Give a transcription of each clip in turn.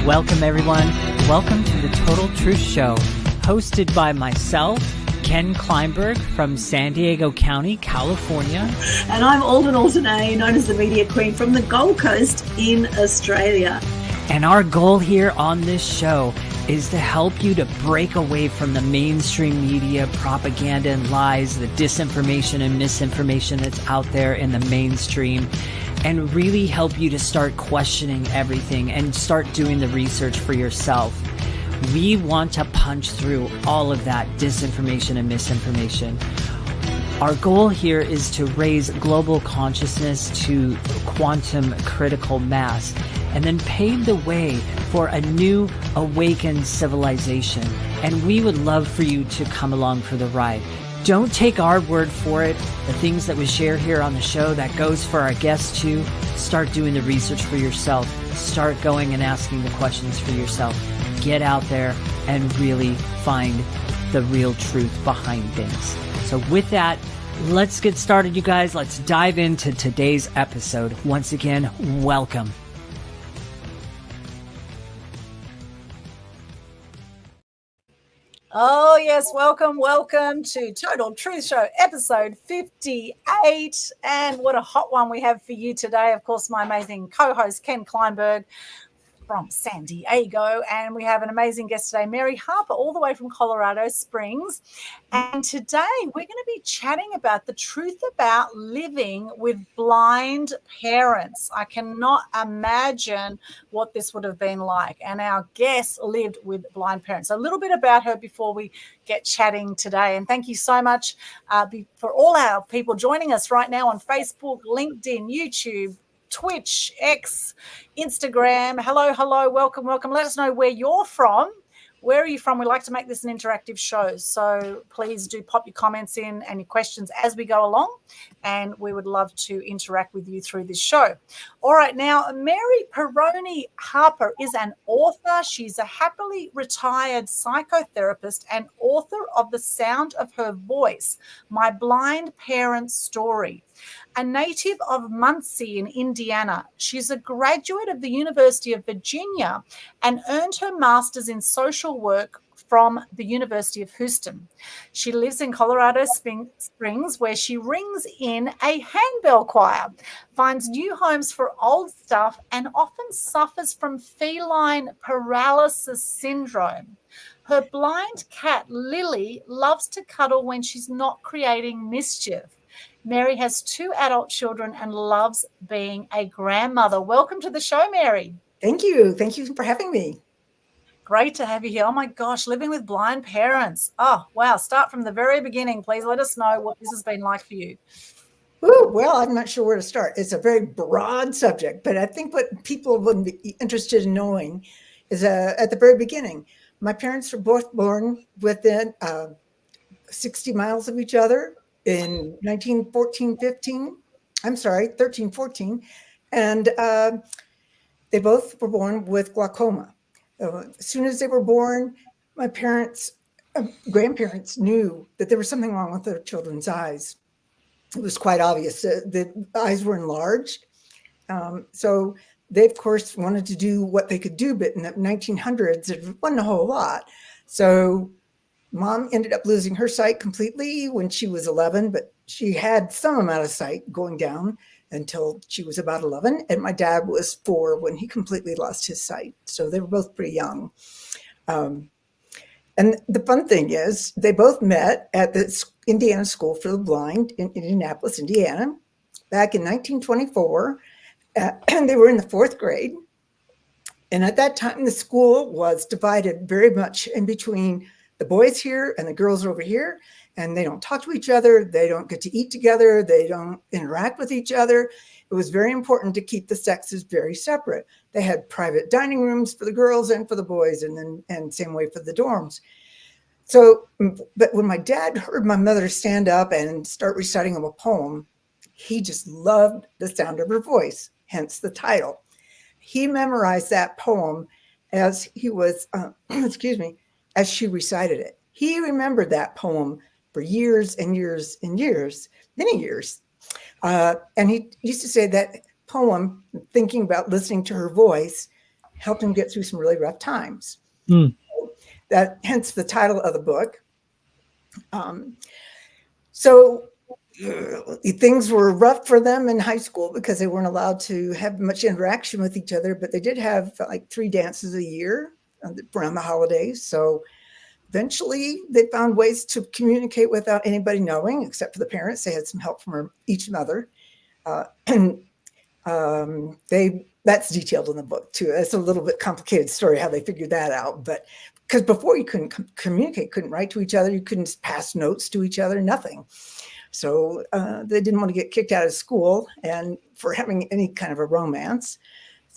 Welcome, everyone. Welcome to the Total Truth Show, hosted by myself, Ken Kleinberg from San Diego County, California. And I'm Aldwyn, Altuney, known as the Media Queen from the Gold Coast in Australia. And our goal here on this show is to help you to break away from the mainstream media propaganda and lies, the disinformation and misinformation that's out there in the mainstream, and really help you to start questioning everything and start doing the research for yourself. We want to punch through all of that disinformation and misinformation. Our goal here is to raise global consciousness to quantum critical mass and then pave the way for a new awakened civilization. And we would love for you to come along for the ride. Don't take our word for it. The things that we share here on the show, that goes for our guests too. Start doing the research for yourself. Start going and asking the questions for yourself. Get out there and really find the real truth behind things. So with that, let's get started, you guys. Let's dive into today's episode. Once again, welcome. Oh, yes. Welcome to Total Truth Show, episode 58. And what a hot one we have for you today. Of course, my amazing co-host, Ken Kleinberg from San Diego. And we have an amazing guest today, Mary Harper, all the way from Colorado Springs. And today we're going to be chatting about the truth about living with blind parents. I cannot imagine what this would have been like. And our guest lived with blind parents. A little bit about her before we get chatting today. And thank you so much for all our people joining us right now on Facebook, LinkedIn, YouTube, Twitch, X, Instagram. Hello, welcome. Let us know where you're from. Where are you from? We like to make this an interactive show. So please do pop your comments in and your questions as we go along. And we would love to interact with you through this show. All right, now, Mary Harper is an author. She's a happily retired psychotherapist and author of The Sound of Her Voice, My Blind Parents' Story. A native of Muncie in Indiana, she's a graduate of the University of Virginia and earned her master's in social work from the University of Houston. She lives in Colorado Springs, where she rings in a handbell choir, finds new homes for old stuff, and often suffers from feline paralysis syndrome. Her blind cat, Lily, loves to cuddle when she's not creating mischief. Mary has 2 adult children and loves being a grandmother. Welcome to the show, Mary. Thank you. Thank you for having me. Great to have you here. Oh, my gosh, living with blind parents. Oh, wow. Start from the very beginning. Please let us know what this has been like for you. Ooh, well, I'm not sure where to start. It's a very broad subject, but I think what people would be interested in knowing is at the very beginning. My parents were both born within 60 miles of each other in 13, 14. And they both were born with glaucoma. As soon as they were born, my grandparents knew that there was something wrong with their children's eyes. It was quite obvious. The eyes were enlarged. So they, of course, wanted to do what they could do, but in the 1900s, it wasn't a whole lot. So Mom ended up losing her sight completely when she was 11, but she had some amount of sight going down until she was about 11. And my dad was 4 when he completely lost his sight. So they were both pretty young. And the fun thing is they both met at the Indiana School for the Blind in Indianapolis, Indiana, back in 1924. And they were in the 4th grade. And at that time, the school was divided very much in between the boys here and the girls over here, and they don't talk to each other. They don't get to eat together. They don't interact with each other. It was very important to keep the sexes very separate. They had private dining rooms for the girls and for the boys, and same way for the dorms. So, but when my dad heard my mother stand up and start reciting him a poem, he just loved the sound of her voice, hence the title. He memorized that poem as he was, as she recited it. He remembered that poem for years and years and years, many years. And he used to say that poem, thinking about listening to her voice, helped him get through some really rough times. Mm. That hence the title of the book. So things were rough for them in high school because they weren't allowed to have much interaction with each other, but they did have like 3 dances a year around the holidays. So eventually they found ways to communicate without anybody knowing, except for the parents. They had some help from each mother. That's detailed in the book too. It's a little bit complicated story how they figured that out, but because before you couldn't communicate, couldn't write to each other, you couldn't pass notes to each other, nothing. So they didn't want to get kicked out of school and for having any kind of a romance.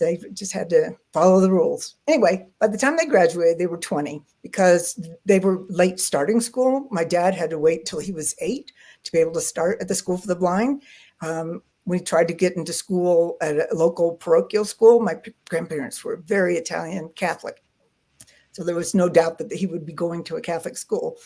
They just had to follow the rules. Anyway, by the time they graduated, they were 20 because they were late starting school. My dad had to wait till he was 8 to be able to start at the School for the Blind. We tried to get into school at a local parochial school. My grandparents were very Italian Catholic. So there was no doubt that he would be going to a Catholic school,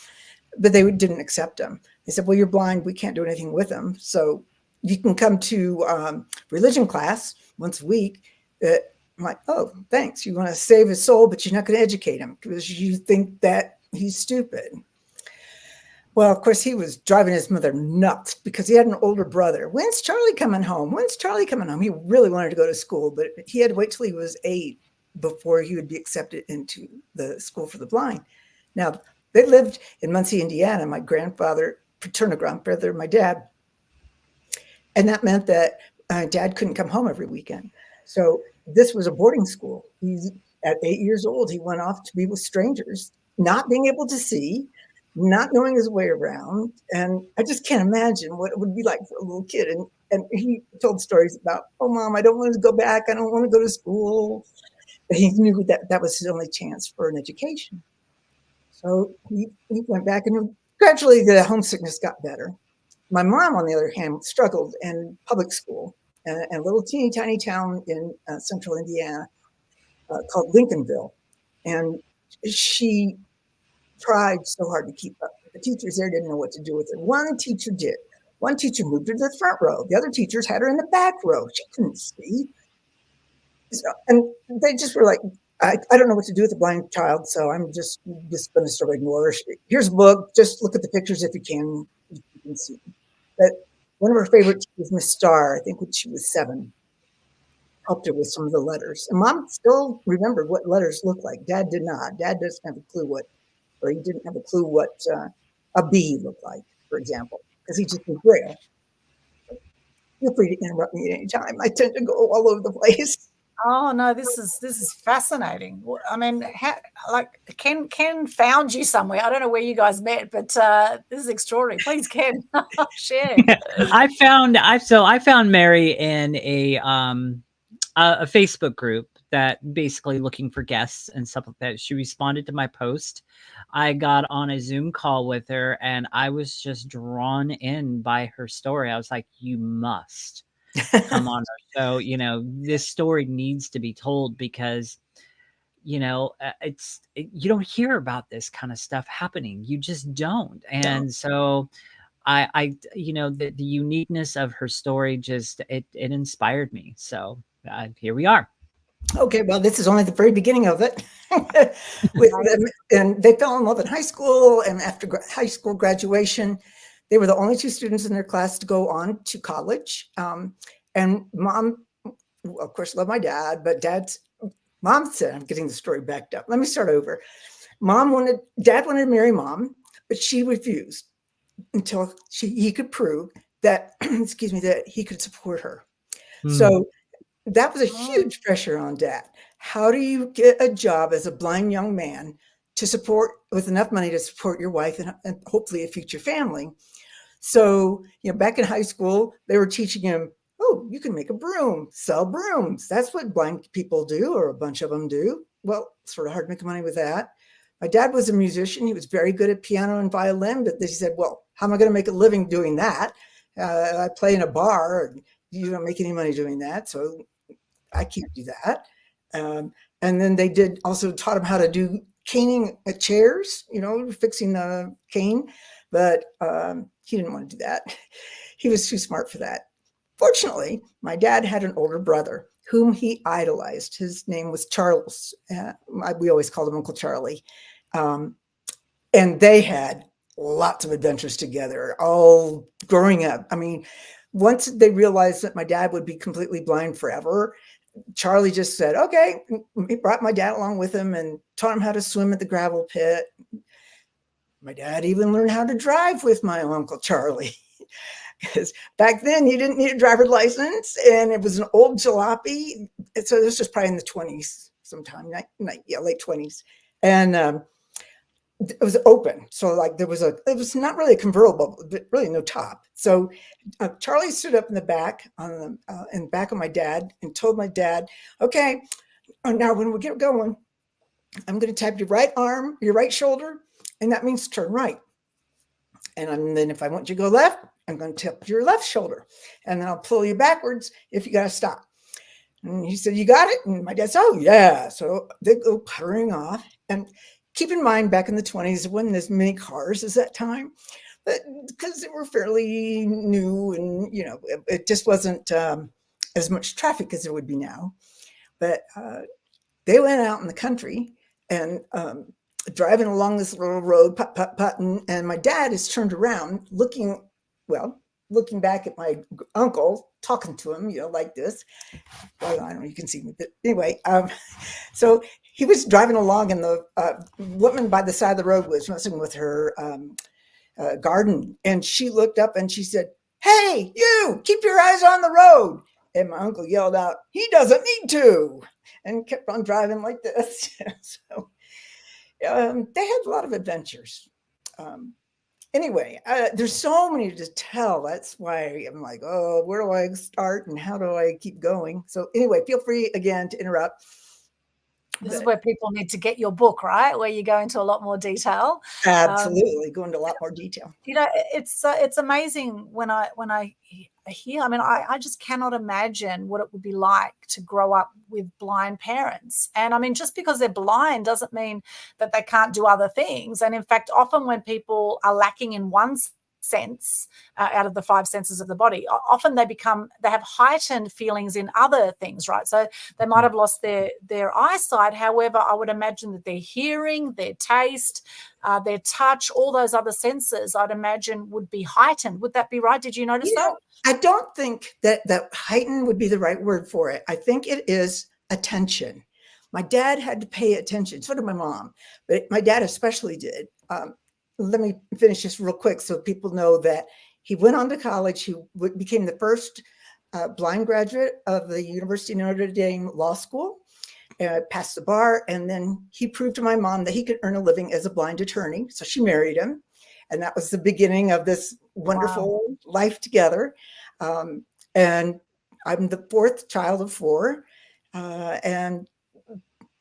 but they didn't accept him. They said, well, you're blind. We can't do anything with him. So you can come to religion class once a week. I'm like, oh, thanks. You want to save his soul, but you're not going to educate him because you think that he's stupid. Well, of course, he was driving his mother nuts because he had an older brother. When's Charlie coming home? When's Charlie coming home? He really wanted to go to school, but he had to wait till he was 8 before he would be accepted into the School for the Blind. Now, they lived in Muncie, Indiana, my grandfather, paternal grandfather, my dad. And that meant that Dad couldn't come home every weekend. So this was a boarding school. At 8 years old, he went off to be with strangers, not being able to see, not knowing his way around. And I just can't imagine what it would be like for a little kid. And he told stories about, oh, Mom, I don't want to go back. I don't want to go to school. But he knew that that was his only chance for an education. So he went back, and gradually the homesickness got better. My mom, on the other hand, struggled in public school in a little teeny tiny town in central Indiana called Lincolnville. And she tried so hard to keep up. The teachers there didn't know what to do with her. One teacher did. One teacher moved her to the front row. The other teachers had her in the back row. She couldn't see. So, and they just were like, I don't know what to do with a blind child, so I'm just going to sort of ignore her. Here's a book. Just look at the pictures if you can see. But one of her favorite was Miss Starr, I think when she was 7, helped her with some of the letters. And Mom still remembered what letters looked like. Dad did not. Dad doesn't have a clue he didn't have a clue what a B looked like, for example, because he just knew Braille. Feel free to interrupt me at any time. I tend to go all over the place. Oh no, this is fascinating. I mean, Ken found you somewhere. I don't know where you guys met, but this is extraordinary. Please, Ken, share. I found Mary in a Facebook group that basically looking for guests and stuff like that. She responded to my post. I got on a Zoom call with her, and I was just drawn in by her story. I was like, you must come on our show. This story needs to be told because, you don't hear about this kind of stuff happening. You just don't. And so I the uniqueness of her story just, it inspired me. So here we are. Okay, well, this is only the very beginning of it. And they fell in love in high school, and after high school graduation, they were the only 2 students in their class to go on to college. And Mom, of course, loved my dad, but Mom said, I'm getting the story backed up. Let me start over. Dad wanted to marry Mom, but she refused until he could prove that, that he could support her. So that was a huge pressure on Dad. How do you get a job as a blind young man to support, with enough money to support your wife and hopefully a future family? So, back in high school, they were teaching him, oh, you can make a broom, sell brooms. That's what blind people do, or a bunch of them do. Well, it's sort of hard to make money with that. My dad was a musician. He was very good at piano and violin, but he said, well, how am I going to make a living doing that? I play in a bar, and you don't make any money doing that, so I can't do that. And then they also taught him how to do caning chairs, fixing a cane, but he didn't want to do that. He was too smart for that. Fortunately, my dad had an older brother whom he idolized. His name was Charles. We always called him Uncle Charlie. And they had lots of adventures together, all growing up. I mean, once they realized that my dad would be completely blind forever, Charlie just said, okay. He brought my dad along with him and taught him how to swim at the gravel pit. My dad even learned how to drive with my Uncle Charlie. Because back then you didn't need a driver's license, and it was an old jalopy. So this was probably in the 20s sometime, late 20s. And it was open. So like it was not really a convertible, but really no top. So Charlie stood up in the back in the back of my dad and told my dad, okay, now when we get going, I'm going to tap your right arm, your right shoulder, and that means turn right. And then if I want you to go left, I'm going to tap your left shoulder, and then I'll pull you backwards if you got to stop. And he said, you got it? And my dad said, oh yeah. So they go puttering off. And keep in mind, back in the 20s, there wasn't as many cars as that time, but because they were fairly new, and it just wasn't as much traffic as there would be now. But they went out in the country and driving along this little road, putting, and my dad is turned around, looking back at my uncle, talking to him, like this. Well, I don't know, you can see me, but anyway, so he was driving along, and the woman by the side of the road was messing with her garden, and she looked up and she said, hey, you, keep your eyes on the road. And my uncle yelled out, he doesn't need to, and kept on driving like this. So they had a lot of adventures. Anyway, there's so many to tell. That's why I'm like, oh, where do I start and how do I keep going? So anyway, feel free again to interrupt. This is where people need to get your book, right? Where you go into a lot more detail. Absolutely, go into a lot more detail. It's amazing when I hear. I mean, I just cannot imagine what it would be like to grow up with blind parents. And I mean, just because they're blind doesn't mean that they can't do other things. And in fact, often when people are lacking in one sense out of the five senses of the body, often they have heightened feelings in other things, right? So they might have lost their eyesight. However, I would imagine that their hearing, their taste, their touch, all those other senses, I'd imagine would be heightened. Would that be right? Did you notice that? I don't think that heightened would be the right word for it. I think it is attention. My dad had to pay attention. So did my mom, but my dad especially did. Let me finish this real quick so people know that he went on to college. He became the first blind graduate of the University of Notre Dame Law School, passed the bar, and then he proved to my mom that he could earn a living as a blind attorney. So she married him, and that was the beginning of this wonderful life together. And I'm the fourth child of four, and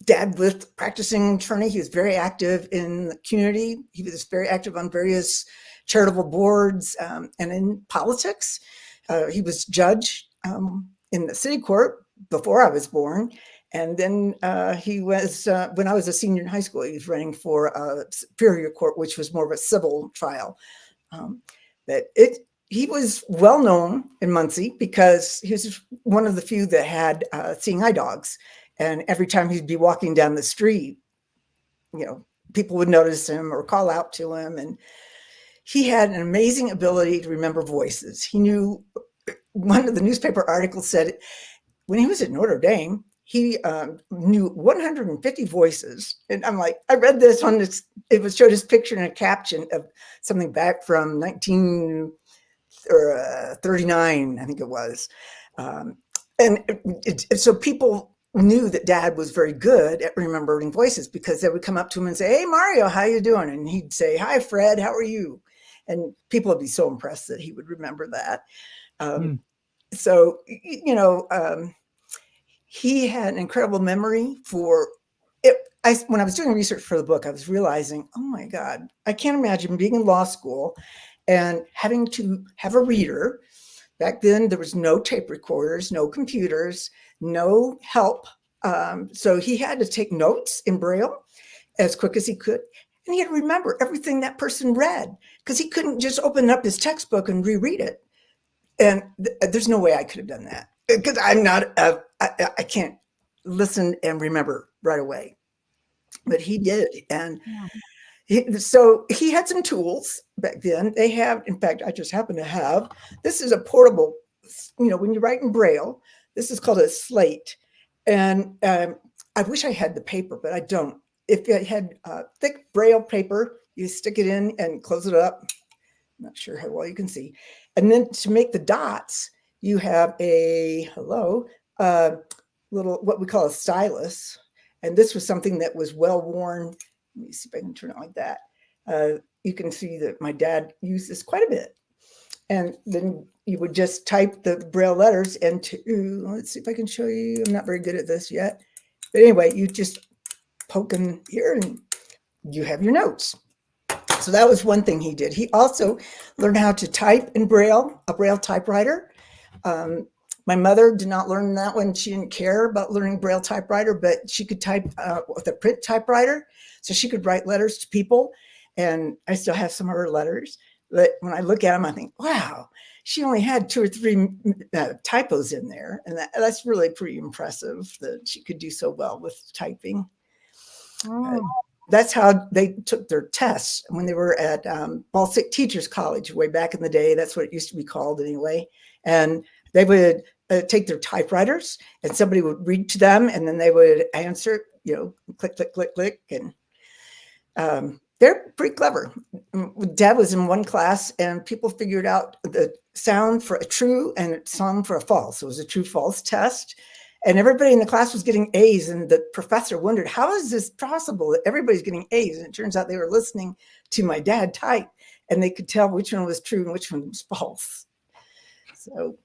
Dad was practicing attorney. He was very active in the community. He was very active on various charitable boards and in politics. He was judge in the city court before I was born. And then he was, when I was a senior in high school, he was running for a superior court, which was more of a civil trial. He was well known in Muncie because he was one of the few that had seeing eye dogs. And every time he'd be walking down the street, people would notice him or call out to him. And he had an amazing ability to remember voices. He knew, one of the newspaper articles said when he was at Notre Dame, he knew 150 voices. And I'm like, I read this on this, it was showed his picture in a caption of something back from 1939, I think it was. So people knew that Dad was very good at remembering voices because they would come up to him and say, hey, Mario, how you doing? And he'd say, hi, Fred, how are you? And people would be so impressed that he would remember that. So, he had an incredible memory for it. When I was doing research for the book, I was realizing, oh my God, I can't imagine being in law school and having to have a reader. Back then, there was no tape recorders, no computers, no help. So he had to take notes in Braille as quick as he could. And he had to remember everything that person read because he couldn't just open up his textbook and reread it. And there's no way I could have done that because I'm not, I can't listen and remember right away. But he did. And so he had some tools back then. They have, in fact, I just happen to have, this is a portable, when you write in Braille, this is called a slate. And I wish I had the paper, but I don't. If you had thick Braille paper, you stick it in and close it up. I'm not sure how well you can see. And then to make the dots, you have a little, what we call a stylus. And this was something that was well worn. Let me see if I can turn it like that. You can see that my dad used this quite a bit. And then you would just type the Braille letters into, let's see if I can show you. I'm not very good at this yet. But anyway, you just poke in here and you have your notes. So that was one thing he did. He also learned how to type in Braille, a Braille typewriter. My mother did not learn that one. She didn't care about learning Braille typewriter, but she could type with a print typewriter. So she could write letters to people. And I still have some of her letters. But when I look at them, I think, wow, she only had 2 or 3 typos in there. And that's really pretty impressive that she could do so well with typing. That's how they took their tests when they were at Ball State Teachers College way back in the day. That's what it used to be called anyway. And they would take their typewriters and somebody would read to them and then they would answer, click, click, click, click. And they're pretty clever. Dad was in one class and people figured out the sound for a true and a sound for a false. It was a true false test. And everybody in the class was getting A's. And the professor wondered, how is this possible that everybody's getting A's? And it turns out they were listening to my dad type and they could tell which one was true and which one was false. So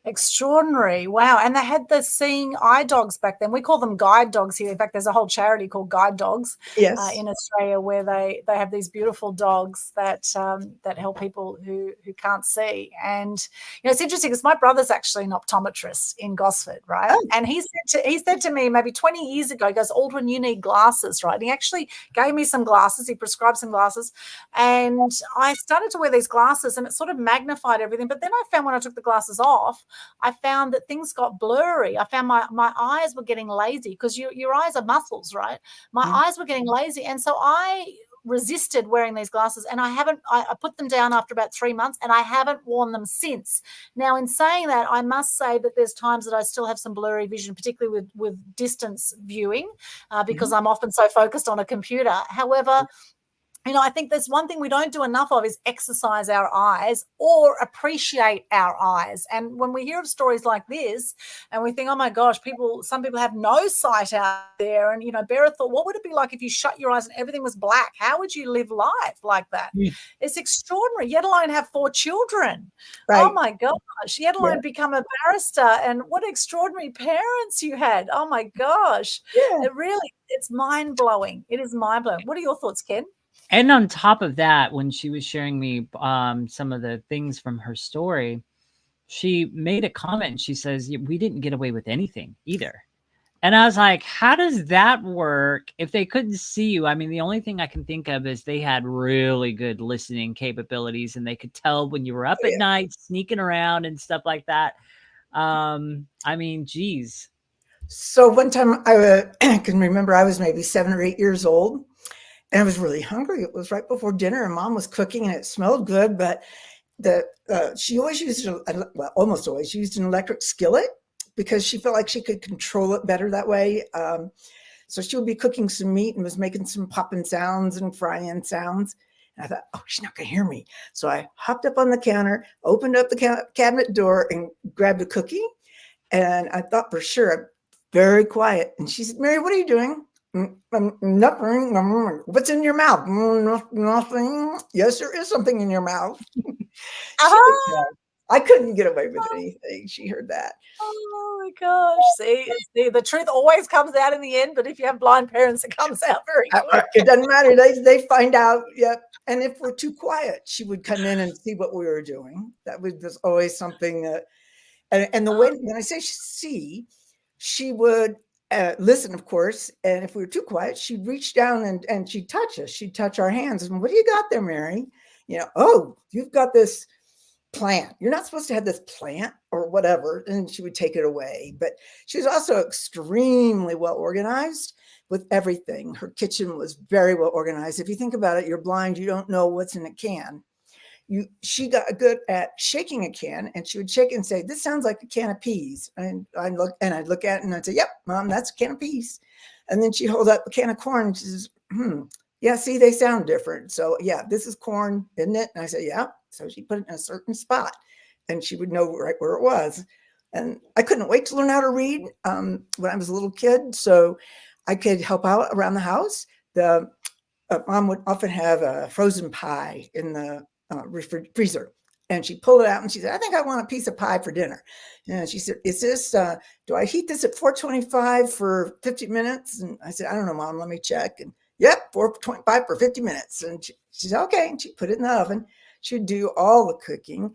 extraordinary. Wow. And they had the seeing eye dogs back then. We call them guide dogs here. In fact, there's a whole charity called Guide Dogs yes. In Australia where they have these beautiful dogs that help people who can't see. And it's interesting because my brother's actually an optometrist in Gosford, right? Oh. And he said to me maybe 20 years ago, he goes, Aldwyn, you need glasses, right? And he actually gave me some glasses. He prescribed some glasses. And I started to wear these glasses and it sort of magnified everything. But then I found when I took the glasses off, I found that things got blurry. I found my eyes were getting lazy because your eyes are muscles, right? My eyes were getting lazy. And so I resisted wearing these glasses and I put them down after about 3 months and I haven't worn them since. Now, in saying that, I must say that there's times that I still have some blurry vision, particularly with distance viewing because I'm often so focused on a computer. However, I think there's one thing we don't do enough of is exercise our eyes or appreciate our eyes. And when we hear of stories like this and we think, oh my gosh, some people have no sight out there. And, Bera thought, what would it be like if you shut your eyes and everything was black? How would you live life like that? It's extraordinary, yet alone have 4 children. Right. Oh my gosh, yet alone become a barrister. And what extraordinary parents you had. Oh my gosh. Yeah. It's mind-blowing. It is mind-blowing. What are your thoughts, Ken? And on top of that, when she was sharing me some of the things from her story, she made a comment. She says, we didn't get away with anything either. And I was like, how does that work if they couldn't see you? I mean, the only thing I can think of is they had really good listening capabilities and they could tell when you were up at night, sneaking around and stuff like that. I mean, geez. So one time I can remember I was maybe 7 or 8 years old. And I was really hungry. It was right before dinner and Mom was cooking and it smelled good, but she always used, almost always used an electric skillet because she felt like she could control it better that way. So she would be cooking some meat and was making some popping sounds and frying sounds. And I thought, oh, she's not going to hear me. So I hopped up on the counter, opened up the cabinet door and grabbed a cookie. And I thought for sure, I'm very quiet. And she said, Mary, what are you doing? Nothing. What's in your mouth? Nothing. Yes, there is something in your mouth. I couldn't get away with anything. She heard that. Oh my gosh. See, the truth always comes out in the end, but if you have blind parents, it comes out very quick. It doesn't matter. They find out. Yep. And if we're too quiet, she would come in and see what we were doing. That was always something. And the way, when I say see, she would listen, of course. And if we were too quiet, she'd reach down and she'd touch us. She'd touch our hands. And what do you got there, Mary? Oh, you've got this plant. You're not supposed to have this plant or whatever. And she would take it away. But she was also extremely well organized with everything. Her kitchen was very well organized. If you think about it, you're blind, you don't know what's in a can. She got good at shaking a can, and she would shake it and say, "This sounds like a can of peas." And I'd look at it and I'd say, "Yep, Mom, that's a can of peas." And then she'd hold up a can of corn and she says, "Yeah, see, they sound different. So yeah, this is corn, isn't it?" And I said, "Yeah." So she put it in a certain spot and she would know right where it was. And I couldn't wait to learn how to read when I was a little kid. So I could help out around the house. Mom would often have a frozen pie in the freezer. And she pulled it out and she said, "I think I want a piece of pie for dinner." And she said, "Is this, do I heat this at 425 for 50 minutes? And I said, "I don't know, Mom, let me check." And yep, 425 for 50 minutes. And she said, "Okay." And she put it in the oven. She would do all the cooking.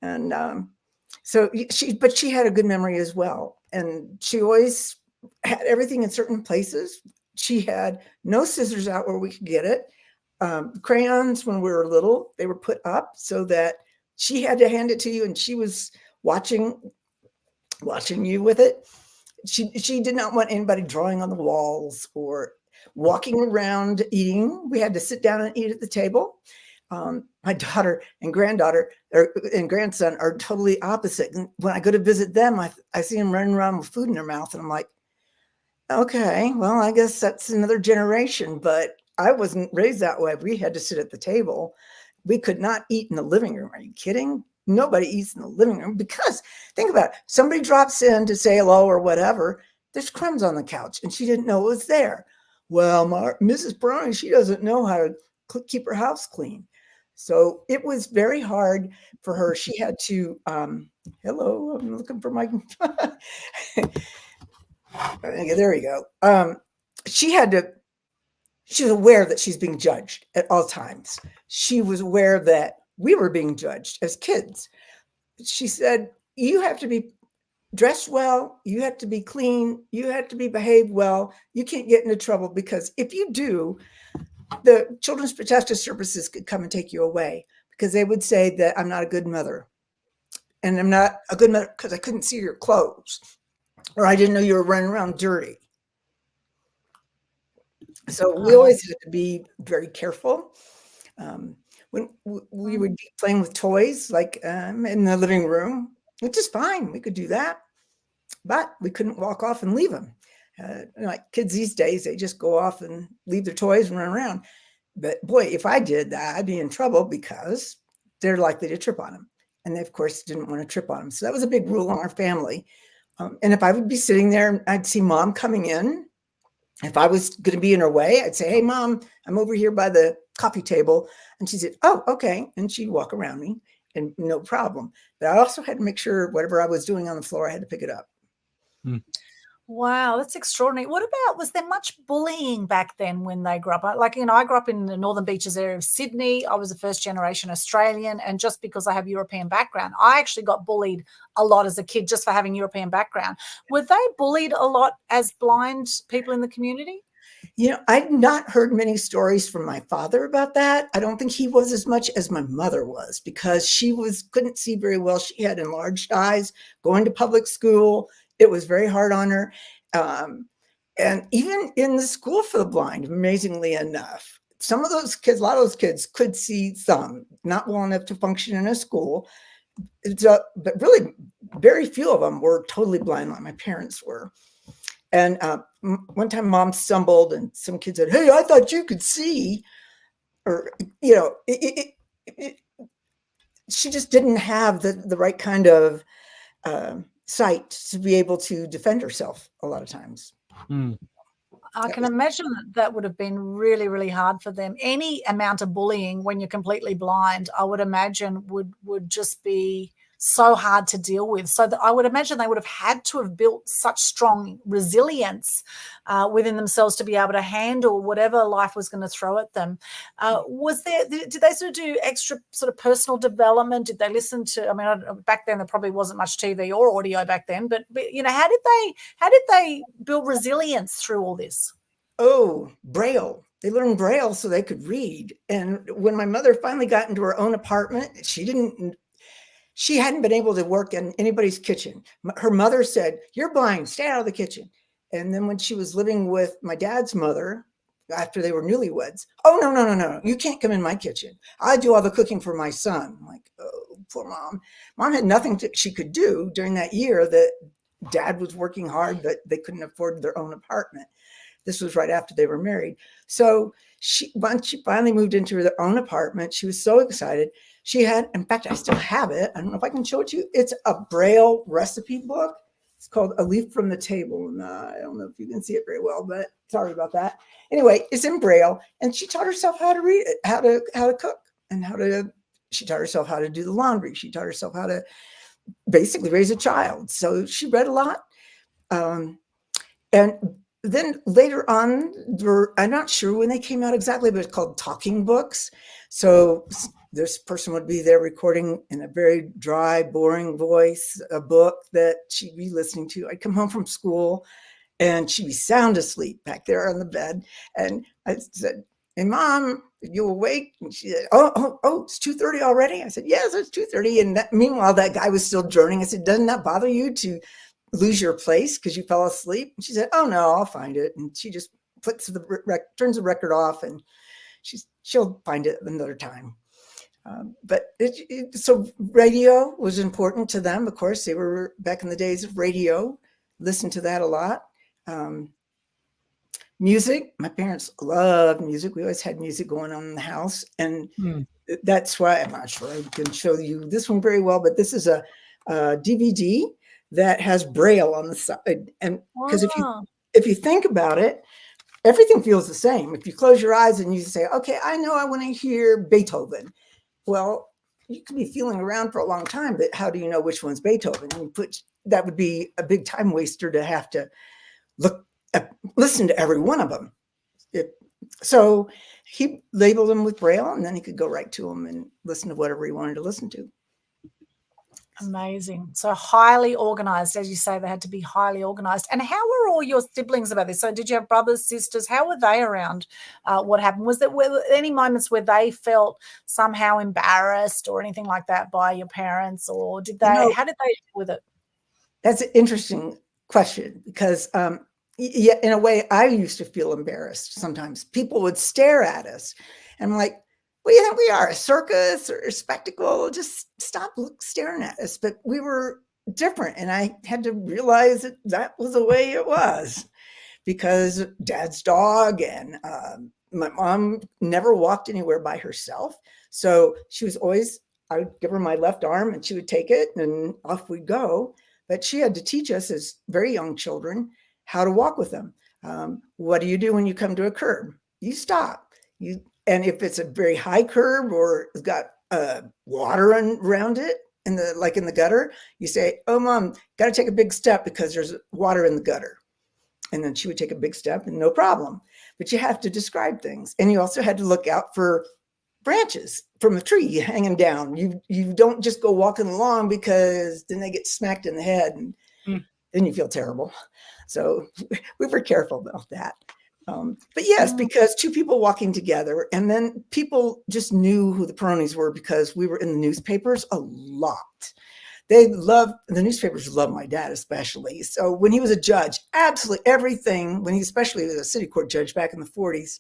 And but she had a good memory as well. And she always had everything in certain places. She had no scissors out where we could get it. Crayons, when we were little, they were put up so that she had to hand it to you and she was watching you with it. She did not want anybody drawing on the walls or walking around eating. We had to sit down and eat at the table. My daughter and granddaughter and grandson are totally opposite. And when I go to visit them, I see them running around with food in their mouth. And I'm like, okay, well, I guess that's another generation, but I wasn't raised that way. We had to sit at the table. We could not eat in the living room. Are you kidding? Nobody eats in the living room because think about it. Somebody drops in to say hello or whatever. There's crumbs on the couch and she didn't know it was there. Well, Mrs. Brownie, she doesn't know how to keep her house clean. So it was very hard for her. She had to, hello, I'm looking for my, there we go. She was aware that she's being judged at all times. She was aware that we were being judged as kids. She said, "You have to be dressed well. You have to be clean. You have to be behaved well. You can't get into trouble because if you do, the Children's Protective Services could come and take you away because they would say that I'm not a good mother. And I'm not a good mother because I couldn't see your clothes or I didn't know you were running around dirty." So we always had to be very careful. When we would be playing with toys, like in the living room, which is fine. We could do that, but we couldn't walk off and leave them. Like kids these days, they just go off and leave their toys and run around. But boy, if I did that, I'd be in trouble because they're likely to trip on them. And they, of course, didn't want to trip on them. So that was a big rule in our family. And if I would be sitting there, I'd see Mom coming in. If I was going to be in her way, I'd say, "Hey, Mom, I'm over here by the coffee table." And she said, "Oh, okay." And she'd walk around me and no problem. But I also had to make sure whatever I was doing on the floor, I had to pick it up. Wow, that's extraordinary. What about, was there much bullying back then when they grew up? Like, I grew up in the Northern Beaches area of Sydney. I was a first generation Australian. And just because I have European background, I actually got bullied a lot as a kid just for having European background. Were they bullied a lot as blind people in the community? I'd not heard many stories from my father about that. I don't think he was as much as my mother was because she couldn't see very well. She had enlarged eyes, going to public school. It was very hard on her. And even in the school for the blind, amazingly enough, some of those kids, a lot of those kids could see some, not well enough to function in a school. But really, very few of them were totally blind like my parents were. And one time Mom stumbled and some kid said, "Hey, I thought you could see." Or, she just didn't have the right kind of sight to be able to defend herself a lot of times. I can imagine that would have been really, really hard for them. Any amount of bullying when you're completely blind, I would imagine would just be so hard to deal with. So I would imagine they would have had to have built such strong resilience within themselves to be able to handle whatever life was going to throw at them. Did they sort of do extra sort of personal development? Did they listen to, back then there probably wasn't much TV or audio back then, but how did they build resilience through all this? Oh, Braille. They learned Braille so they could read. And when my mother finally got into her own apartment, she didn't she hadn't been able to work in anybody's kitchen. Her mother said, "You're blind, stay out of the kitchen." And then when she was living with my dad's mother, after they were newlyweds, "Oh, no, no, no, no, you can't come in my kitchen. I do all the cooking for my son." I'm like, oh, poor mom. Mom had nothing she could do during that year that dad was working hard, but they couldn't afford their own apartment. This was right after they were married. So once she finally moved into her own apartment, she was so excited. She had, in fact, I still have it. I don't know if I can show it to you. It's a Braille recipe book. It's called A Leaf from the Table. And I don't know if you can see it very well, but sorry about that. Anyway, it's in Braille. And she taught herself how to read it, how to cook, and she taught herself how to do the laundry. She taught herself how to basically raise a child. So she read a lot. And then later on, I'm not sure when they came out exactly, but it's called talking books. So this person would be there recording in a very dry, boring voice, a book that she'd be listening to. I'd come home from school and she'd be sound asleep back there on the bed. And I said, "Hey, Mom, are you awake?" And she said, oh, it's 2:30 already? I said, "Yes, it's 2:30. And meanwhile, that guy was still journeying. I said, "Doesn't that bother you to lose your place because you fell asleep?" And she said, "Oh, no, I'll find it." And she just turns the record off, and she'll find it another time. So radio was important to them. Of course, they were back in the days of radio, listened to that a lot. Music, my parents loved music. We always had music going on in the house. And that's why, I'm not sure I can show you this one very well, but this is a DVD that has Braille on the side. And because if you think about it, everything feels the same. If you close your eyes and you say, "Okay, I know I want to hear Beethoven." Well, you could be feeling around for a long time, but how do you know which one's Beethoven? And that would be a big time waster to have to listen to every one of them. So he labeled them with Braille, and then he could go right to them and listen to whatever he wanted to listen to. Amazing. So highly organized, as you say, they had to be highly organized. And how were all your siblings about this? So did you have brothers, sisters? How were they around what happened? Were there any moments where they felt somehow embarrassed or anything like that by your parents, or how did they deal with it? That's an interesting question because, yeah, in a way, I used to feel embarrassed sometimes. People would stare at us, and I'm like, "Well, you think we are a circus or a spectacle? Just stop staring at us." But we were different, and I had to realize that was the way it was because Dad's dog and my mom never walked anywhere by herself. So she was always, I would give her my left arm and she would take it and off we'd go. But she had to teach us as very young children how to walk with them. What do you do when you come to a curb? You stop. And if it's a very high curb or it's got water around it, in the gutter, you say, "Oh, Mom, got to take a big step because there's water in the gutter." And then she would take a big step and no problem. But you have to describe things. And you also had to look out for branches from a tree hanging down. You don't just go walking along because then they get smacked in the head and then you feel terrible. So we were careful about that. But yes, because two people walking together, and then people just knew who the Peronis were because we were in the newspapers a lot. The newspapers loved my dad especially. So when he was a judge, absolutely everything, when he especially was a city court judge back in the 40s,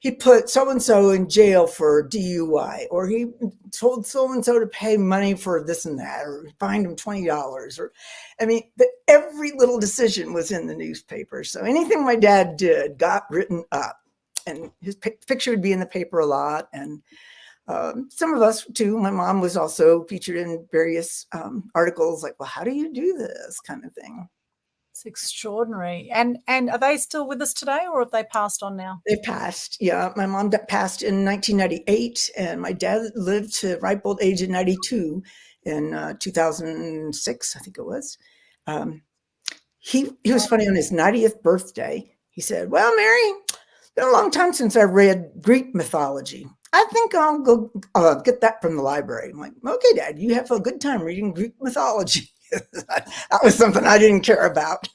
he put so-and-so in jail for DUI, or he told so-and-so to pay money for this and that, or fined him $20. But every little decision was in the newspaper. So anything my dad did got written up, and his picture would be in the paper a lot. And some of us too, my mom was also featured in various articles like, "Well, how do you do this?" kind of thing. It's extraordinary. And are they still with us today, or have they passed on now? They passed. Yeah. My mom passed in 1998, and my dad lived to ripe old age of 92 in 2006, I think it was. He was funny. On his 90th birthday, he said, "Well, Mary, it's been a long time since I read Greek mythology. I think I'll go get that from the library." I'm like, "Okay, Dad, you have a good time reading Greek mythology." That was something I didn't care about.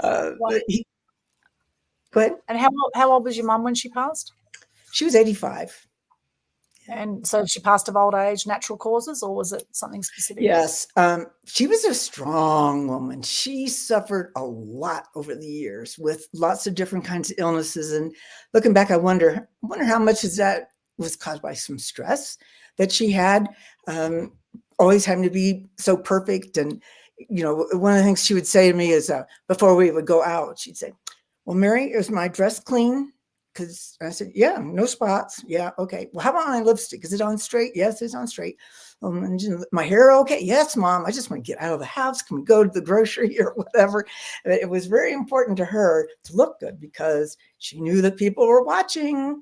Go ahead. And how old was your mum when she passed? She was 85. And so she passed of old age, natural causes, or was it something specific? Yes. She was a strong woman. She suffered a lot over the years with lots of different kinds of illnesses. And looking back, I wonder how much of that was caused by some stress that she had, always having to be so perfect. And, one of the things she would say to me is before we would go out, she'd say, "Well, Mary, is my dress clean?" Because I said, "Yeah, no spots." "Yeah, okay. Well, how about my lipstick? Is it on straight?" "Yes, it's on straight." "My hair okay?" "Yes, Mom. I just want to get out of the house. Can we go to the grocery or whatever?" It was very important to her to look good because she knew that people were watching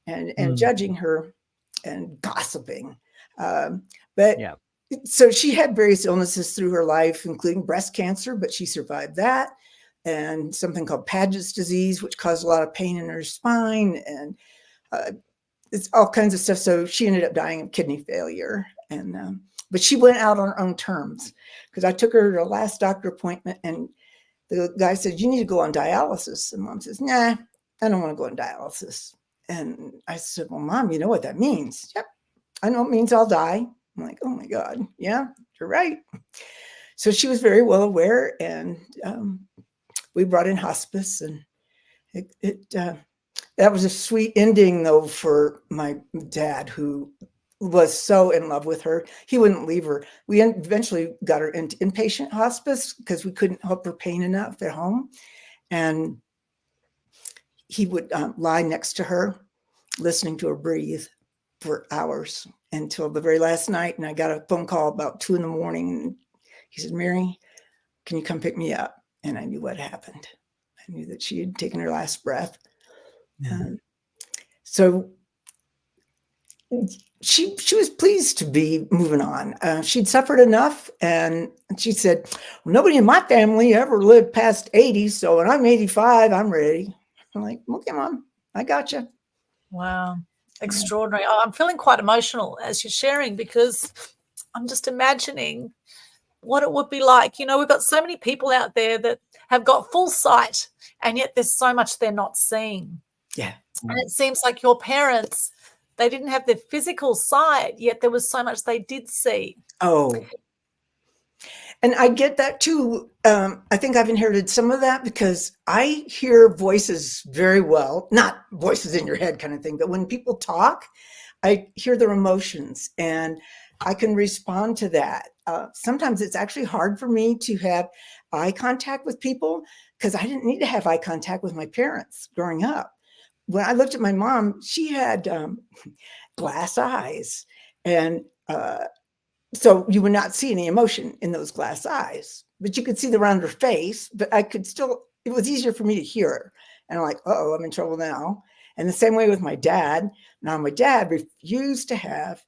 and judging her and gossiping. But Yeah. so she had various illnesses through her life, including breast cancer, but she survived that, and something called Paget's disease, which caused a lot of pain in her spine, and it's all kinds of stuff. So she ended up dying of kidney failure, and but she went out on her own terms because I took her to her last doctor appointment, and the guy said, "You need to go on dialysis." And Mom says, "Nah, I don't want to go on dialysis." And I said, "Well, Mom, you know what that means?" "Yep, I know it means I'll die." I'm like, "Oh my God, yeah, you're right." So she was very well aware, and we brought in hospice, and that was a sweet ending, though, for my dad, who was so in love with her. He wouldn't leave her. We eventually got her into inpatient hospice because we couldn't help her pain enough at home. And he would lie next to her, listening to her breathe for hours until the very last night. And I got a phone call about 2 a.m. And he said, "Mary, can you come pick me up?" And I knew what happened. I knew that she had taken her last breath. So she was pleased to be moving on. She'd suffered enough, and she said, "Well, nobody in my family ever lived past 80, so when I'm 85, I'm ready." I'm like, "Okay, Mom, I got you." Wow. Extraordinary. I'm feeling quite emotional as you're sharing because I'm just imagining what it would be like. We've got so many people out there that have got full sight, and yet there's so much they're not seeing. Yeah. And it seems like your parents, they didn't have their physical sight, yet there was so much they did see. Oh, and I get that too. I think I've inherited some of that because I hear voices very well, not voices in your head kind of thing, but when people talk, I hear their emotions and I can respond to that. Sometimes it's actually hard for me to have eye contact with people because I didn't need to have eye contact with my parents growing up. When I looked at my mom, she had glass eyes, and so you would not see any emotion in those glass eyes, but you could see around her face. But I could still, it was easier for me to hear her. And I'm like, "Oh, I'm in trouble now." And the same way with my dad. Now, my dad refused to have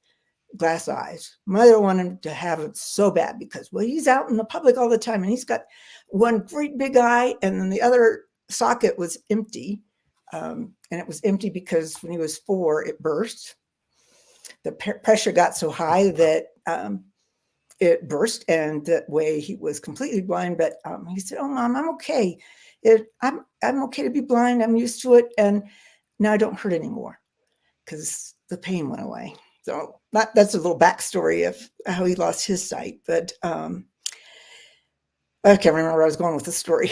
glass eyes. Mother wanted him to have it so bad because, well, he's out in the public all the time and he's got one great big eye and then the other socket was empty. And it was empty because when he was 4, it burst. The pressure got so high that it burst, and that way he was completely blind. But he said, "Oh, Mom, I'm okay. I'm okay to be blind. I'm used to it, and now I don't hurt anymore because the pain went away." So that's a little backstory of how he lost his sight. But I can't remember where I was going with the story.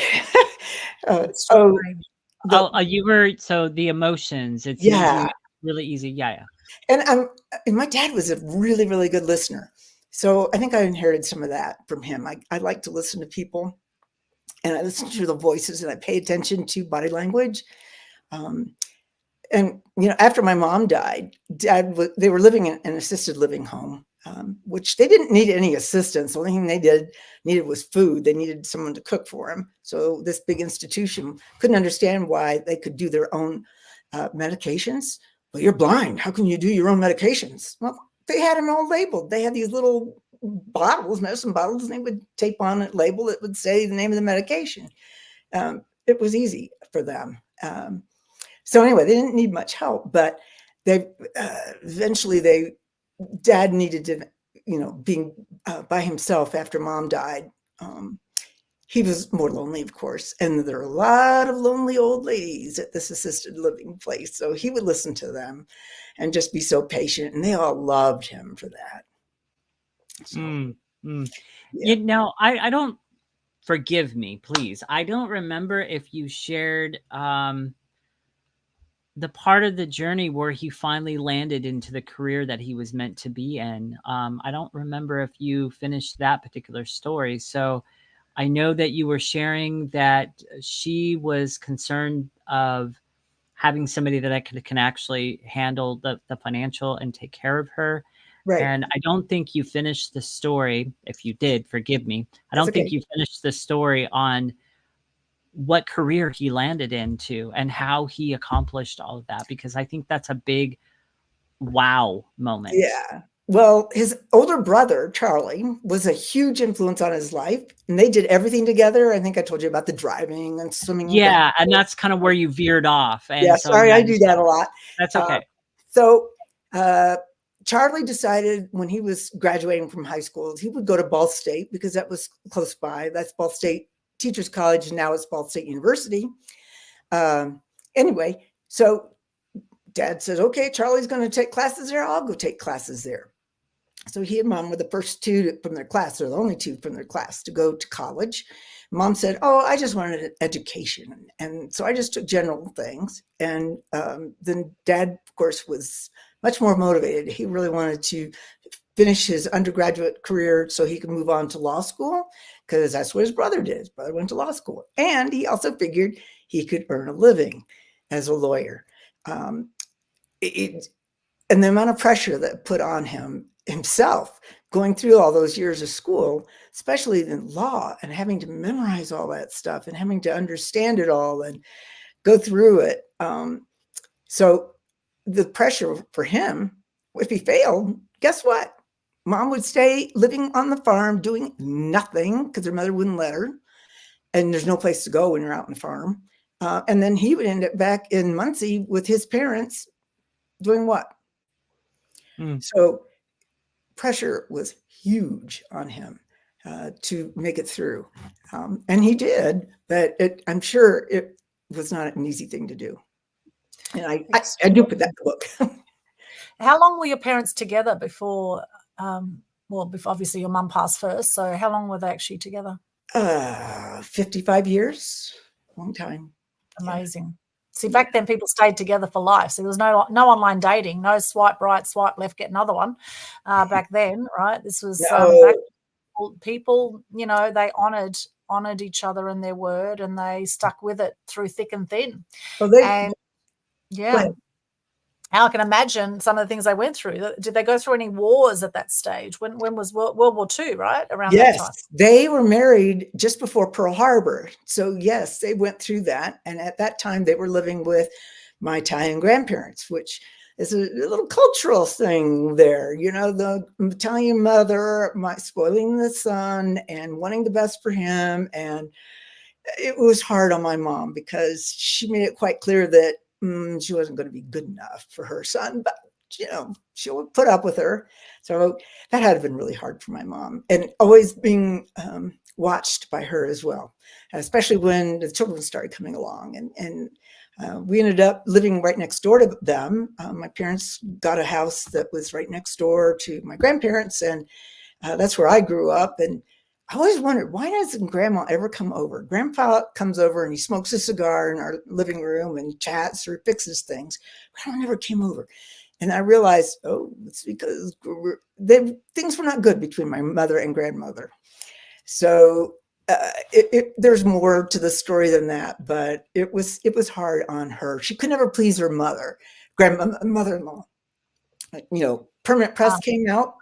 So the emotions, it's Yeah. really easy. Yeah. And my dad was a really, really good listener. So I think I inherited some of that from him. I like to listen to people, and I listen to the voices, and I pay attention to body language. And after my mom died, they were living in an assisted living home, which they didn't need any assistance. The only thing they needed was food. They needed someone to cook for them. So this big institution couldn't understand why they could do their own medications. "Well, you're blind. How can you do your own medications?" Well, they had them all labeled. They had these little bottles, medicine bottles, and they would tape on a label that would say the name of the medication. It was easy for them. So anyway, they didn't need much help, but they eventually Dad needed to, being by himself after Mom died. he was more lonely, of course. And there are a lot of lonely old ladies at this assisted living place. So he would listen to them and just be so patient. And they all loved him for that. So, You know, I don't, forgive me, please. I don't remember if you shared the part of the journey where he finally landed into the career that he was meant to be in. I don't remember if you finished that particular story. So I know that you were sharing that she was concerned of having somebody that can actually handle the financial and take care of her. right. And I don't think you finished the story. If you did, forgive me. I That's don't think okay. you finished the story on what career he landed into and how he accomplished all of that, because I think that's a big wow moment. Yeah. Well, his older brother, Charlie, was a huge influence on his life. And they did everything together. I think I told you about the driving and swimming. Yeah, and that's kind of where you veered off. And Yeah, so sorry, yeah, I do that a lot. that's okay. So Charlie decided when he was graduating from high school, he would go to Ball State because that was close by. That's Ball State Teachers College, and now it's Ball State University. Anyway, so Dad says, okay, Charlie's going to take classes there. I'll go take classes there. So he and Mom were the first two from their class, or the only two from their class to go to college. Mom said, oh, I just wanted an education. And so I just took general things. And then Dad, of course, was much more motivated. He really wanted to finish his undergraduate career so he could move on to law school, because that's what his brother did. His brother went to law school. And he also figured he could earn a living as a lawyer. And the amount of pressure that put on himself going through all those years of school, especially in law, and having to memorize all that stuff and having to understand it all and go through it. So the pressure for him, if he failed, guess what? Mom would stay living on the farm doing nothing because her mother wouldn't let her. And there's no place to go when you're out on the farm. And then he would end up back in Muncie with his parents doing what? So pressure was huge on him to make it through. And he did, but I'm sure it was not an easy thing to do. And I do put that in the book. How long were your parents together before, before obviously your mum passed first. So how long were they actually together? 55 years, long time. Amazing. Yeah. See, back then people stayed together for life. So there was no online dating, no swipe right, swipe left, get another one back then, right? This was back people, you know, they honored each other and their word, and they stuck with it through thick and thin. Well, yeah. I can imagine some of the things they went through. Did they go through any wars at that stage? When was World War II, right? Around that time? Yes, they were married just before Pearl Harbor. So yes, they went through that. And at that time they were living with my Italian grandparents, which is a little cultural thing there. You know, the Italian mother, spoiling the son and wanting the best for him. And it was hard on my mom because she made it quite clear that she wasn't going to be good enough for her son, but you know, she would put up with her. So that had been really hard for my mom, and always being watched by her as well, especially when the children started coming along. And we ended up living right next door to them. My parents got a house that was right next door to my grandparents, and that's where I grew up. And I always wondered, why doesn't Grandma ever come over? Grandpa comes over and he smokes a cigar in our living room and chats or fixes things. Grandma never came over. And I realized, it's because things were not good between my mother and grandmother. So there's more to the story than that, but it was hard on her. She could never please her mother-in-law. You know, Permanent Press came out.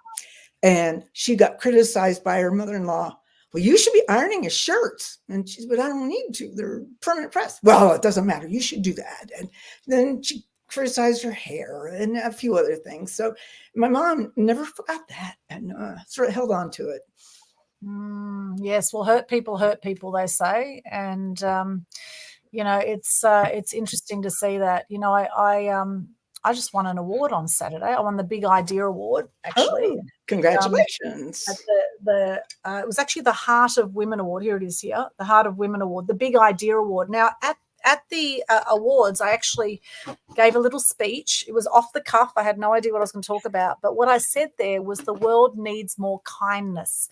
And she got criticized by her mother-in-law. Well, you should be ironing his shirts. And she said, but I don't need to. They're permanent press. Well, it doesn't matter. You should do that. And then she criticized her hair and a few other things. So my mom never forgot that and sort of held on to it. Yes, well, hurt people, they say. And, you know, it's interesting to see that. You know, I just won an award on Saturday. I won the Big Idea Award, actually. Oh, congratulations. At it was actually the Heart of Women Award. Here it is here, the Heart of Women Award, the Big Idea Award. Now, at the awards, I actually gave a little speech. It was off the cuff. I had no idea what I was going to talk about. But what I said there was the world needs more kindness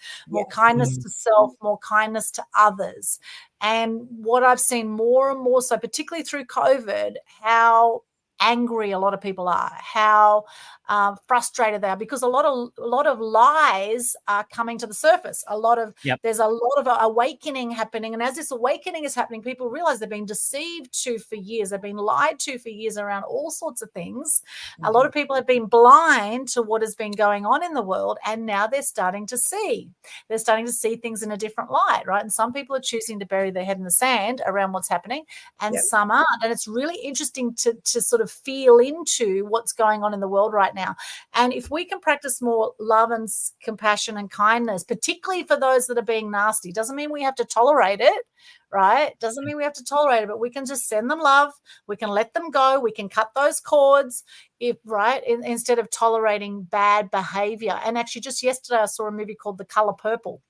kindness to self, more kindness to others. And what I've seen more and more so, particularly through COVID, how angry a lot of people are, how frustrated they are, because a lot of lies are coming to the surface. There's a lot of awakening happening, and as this awakening is happening, people realize they've been deceived to for years. They've been lied to for years around all sorts of things. A lot of people have been blind to what has been going on in the world, and now they're starting to see. They're starting to see things in a different light, right? And some people are choosing to bury their head in the sand around what's happening, and some aren't. And it's really interesting to sort of feel into what's going on in the world right now. And if we can practice more love and compassion and kindness, particularly for those that are being nasty, doesn't mean we have to tolerate it, right? Doesn't mean we have to tolerate it, but we can just send them love. We can let them go. We can cut those cords, instead of tolerating bad behavior. And actually, just yesterday, I saw a movie called The Color Purple.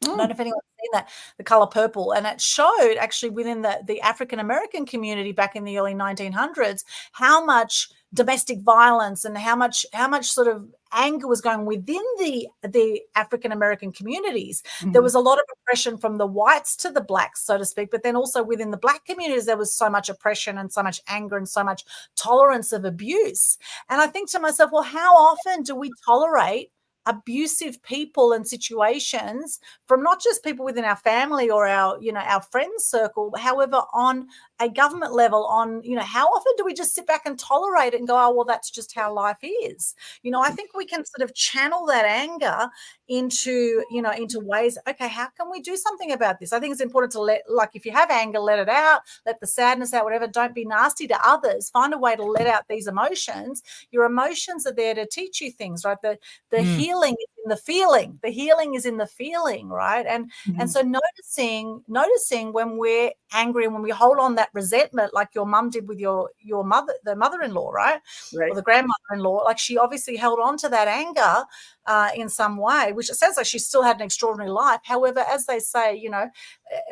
I don't know if anyone's seen that, The Color Purple, and it showed actually within the African American community back in the early 1900s how much domestic violence and how much sort of anger was going within the African American communities. There was a lot of oppression from the whites to the blacks, so to speak, but then also within the black communities there was so much oppression and so much anger and so much tolerance of abuse. And I think to myself, well, how often do we tolerate abusive people and situations from not just people within our family or our friends circle, however, on a government level, how often do we just sit back and tolerate it and go, oh, well, that's just how life is? I think we can sort of channel that anger into ways, okay, how can we do something about this? I think it's important to if you have anger, let it out, let the sadness out, whatever. Don't be nasty to others. Find a way to let out these emotions. Your emotions are there to teach you things, right? The healing is in the feeling. The healing is in the feeling, right? And so noticing when we're angry and when we hold on that resentment, like your mum did with your mother-in-law, right? Or the grandmother-in-law, like she obviously held on to that anger in some way, which it sounds like she still had an extraordinary life. However, as they say,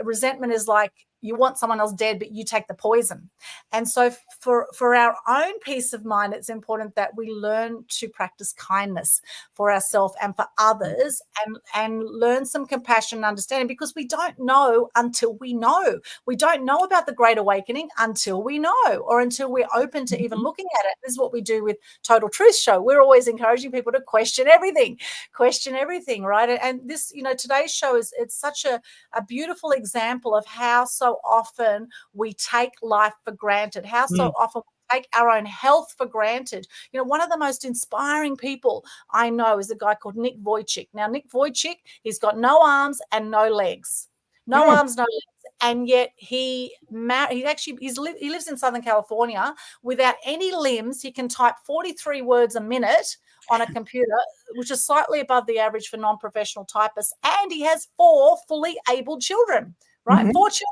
resentment is like you want someone else dead, but you take the poison. And so for our own peace of mind, it's important that we learn to practice kindness for ourselves and for others, and learn some compassion and understanding, because we don't know until we know. We don't know about the Great Awakening until we know, or until we're open to even looking at it. This is what we do with Total Truth Show. We're always encouraging people to question everything, right? And this, today's show it's such a beautiful example of how so often we take life for granted, how so often we take our own health for granted. One of the most inspiring people I know is a guy called Nick Vujicic. Now, Nick Vujicic, he's got no arms and no legs. No arms, no legs. And yet he lives in Southern California without any limbs. He can type 43 words a minute on a computer, which is slightly above the average for non-professional typists. And he has 4 fully able children, right? 4 children,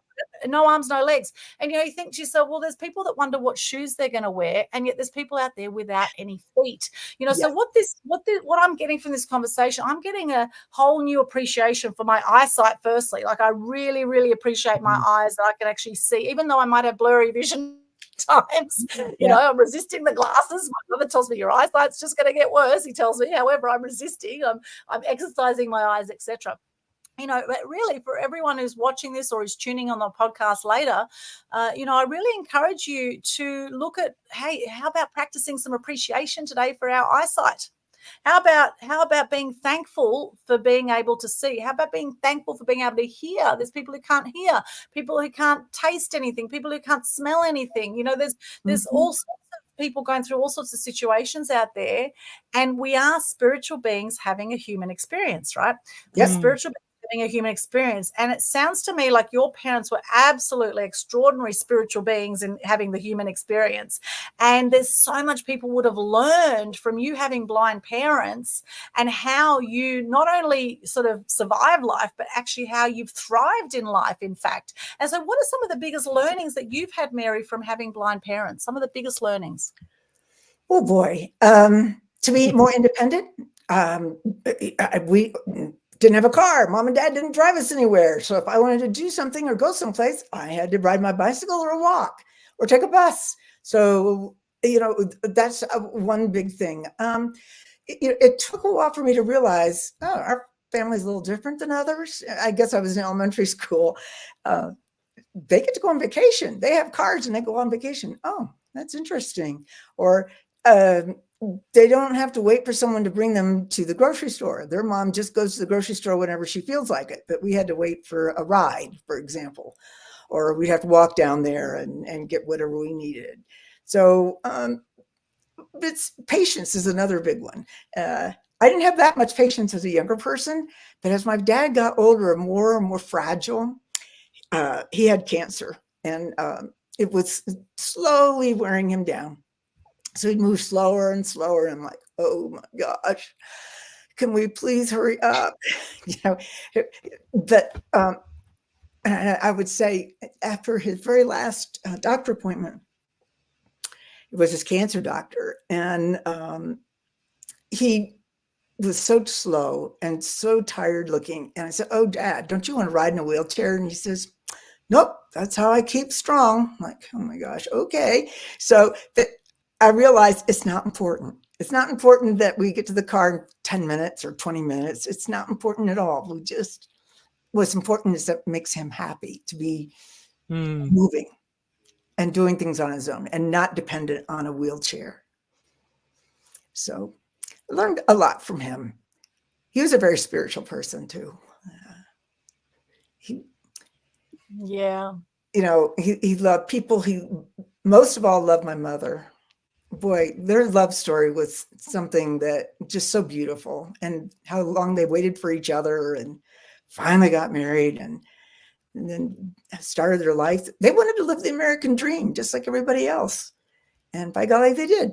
no arms, no legs. And, you think to yourself, well, there's people that wonder what shoes they're going to wear. And yet there's people out there without any feet, So what I'm getting from this conversation, I'm getting a whole new appreciation for my eyesight. Firstly, like I really, really appreciate my eyes, that I can actually see, even though I might have blurry vision times. I'm resisting the glasses. My mother tells me your eyesight's just going to get worse. He tells me, however, I'm resisting. I'm exercising my eyes, etc. But really for everyone who's watching this or is tuning on the podcast later, I really encourage you to look at, hey, how about practicing some appreciation today for our eyesight? How about being thankful for being able to see? How about being thankful for being able to hear? There's people who can't hear, people who can't taste anything, people who can't smell anything. There's all sorts of people going through all sorts of situations out there, and we are spiritual beings having a human experience, right? We're spiritual beings having a human experience. And it sounds to me like your parents were absolutely extraordinary spiritual beings in having the human experience. And there's so much people would have learned from you having blind parents, and how you not only sort of survive life, but actually how you've thrived in life, in fact. And so what are some of the biggest learnings that you've had, Mary, from having blind parents? Some of the biggest learnings? Oh boy. To be more independent. We didn't have a car. Mom and dad didn't drive us anywhere. So if I wanted to do something or go someplace, I had to ride my bicycle or walk or take a bus. So, that's one big thing. It took a while for me to realize, oh, our family's a little different than others. I guess I was in elementary school. They get to go on vacation. They have cars and they go on vacation. Oh, that's interesting. Or they don't have to wait for someone to bring them to the grocery store. Their mom just goes to the grocery store whenever she feels like it. But we had to wait for a ride, for example, or we'd have to walk down there and get whatever we needed. So it's patience is another big one. I didn't have that much patience as a younger person, but as my dad got older and more fragile, he had cancer, and it was slowly wearing him down. So he'd move slower and slower. And I'm like, oh my gosh, can we please hurry up? But I would say after his very last doctor appointment, it was his cancer doctor. And he was so slow and so tired looking. And I said, oh, Dad, don't you want to ride in a wheelchair? And he says, nope, that's how I keep strong. I'm like, oh my gosh, okay. So I realized it's not important. It's not important that we get to the car in 10 minutes or 20 minutes. It's not important at all. What's important is that it makes him happy to be moving and doing things on his own and not dependent on a wheelchair. So I learned a lot from him. He was a very spiritual person too. He loved people. He most of all loved my mother. Boy, their love story was something that just so beautiful, and how long they waited for each other and finally got married and then started their life. They wanted to live the American dream just like everybody else. And by golly, they did.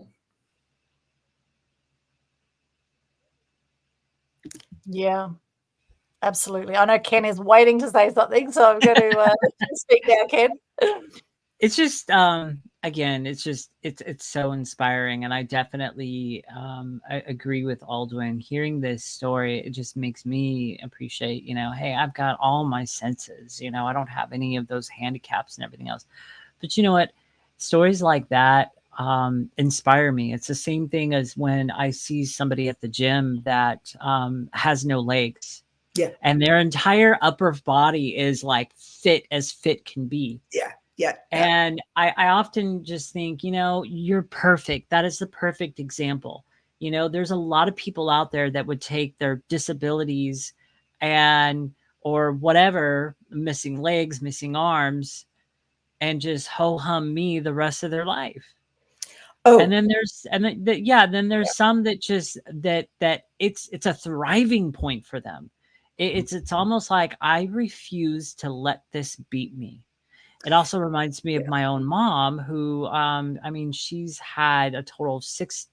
Yeah, absolutely. I know Ken is waiting to say something, so I'm going to speak now, Ken. It's just, again, it's so inspiring. And I definitely I agree with Aldwyn. Hearing this story, it just makes me appreciate, hey, I've got all my senses, I don't have any of those handicaps and everything else. But you know what? Stories like that inspire me. It's the same thing as when I see somebody at the gym that has no legs. Yeah. And their entire upper body is like fit as fit can be. Yeah. Yeah. And I often just think, you're perfect. That is the perfect example. There's a lot of people out there that would take their disabilities or whatever, missing legs, missing arms, and just ho-hum me the rest of their life. Oh. And then there's some that just that it's a thriving point for them. It's almost like I refuse to let this beat me. It also reminds me of my own mom who, she's had a total of six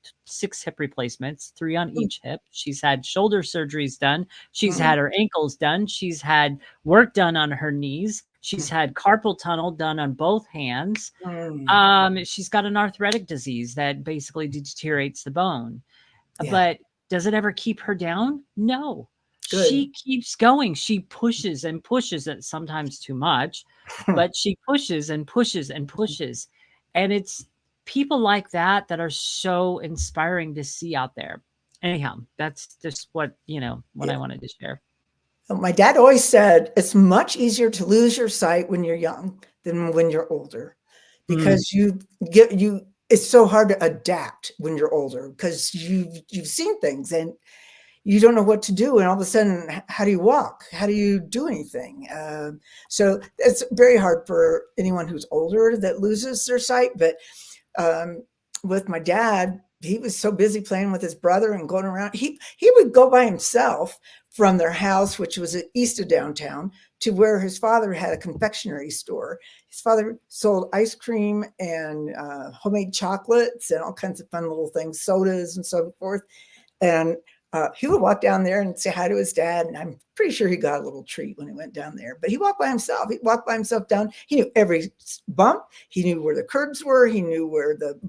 hip replacements, 3 on each hip. She's had shoulder surgeries done. She's had her ankles done. She's had work done on her knees. She's had carpal tunnel done on both hands. She's got an arthritic disease that basically deteriorates the bone. Yeah. But does it ever keep her down? No. Good. She keeps going. She pushes and pushes it, sometimes too much, but she pushes and pushes and pushes. And it's people like that are so inspiring to see out there. Anyhow, that's just what I wanted to share. My dad always said it's much easier to lose your sight when you're young than when you're older, because it's so hard to adapt when you're older because you've seen things and you don't know what to do. And all of a sudden, how do you walk? How do you do anything? So it's very hard for anyone who's older that loses their sight. But with my dad, he was so busy playing with his brother and going around. He would go by himself from their house, which was east of downtown, to where his father had a confectionery store. His father sold ice cream and homemade chocolates and all kinds of fun little things, sodas and so forth. And he would walk down there and say hi to his dad. And I'm pretty sure he got a little treat when he went down there. But he walked by himself. He walked by himself down. He knew every bump. He knew where the curbs were. He knew where the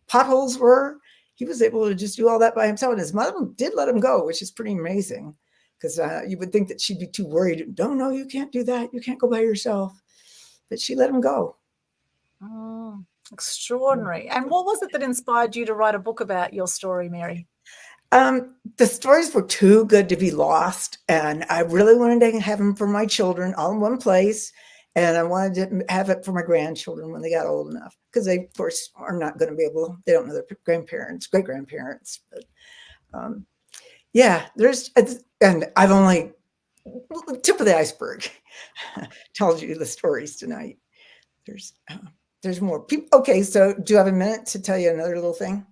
potholes were. He was able to just do all that by himself. And his mother did let him go, which is pretty amazing, because you would think that she'd be too worried. No, you can't do that. You can't go by yourself. But she let him go. Extraordinary. And what was it that inspired you to write a book about your story, Mary? The stories were too good to be lost. And I really wanted to have them for my children all in one place. And I wanted to have it for my grandchildren when they got old enough, because they, of course, are not going to be able, they don't know their grandparents, great-grandparents. But yeah, and I've only, tip of the iceberg, told you the stories tonight. There's more people. Okay, so do you have a minute to tell you another little thing?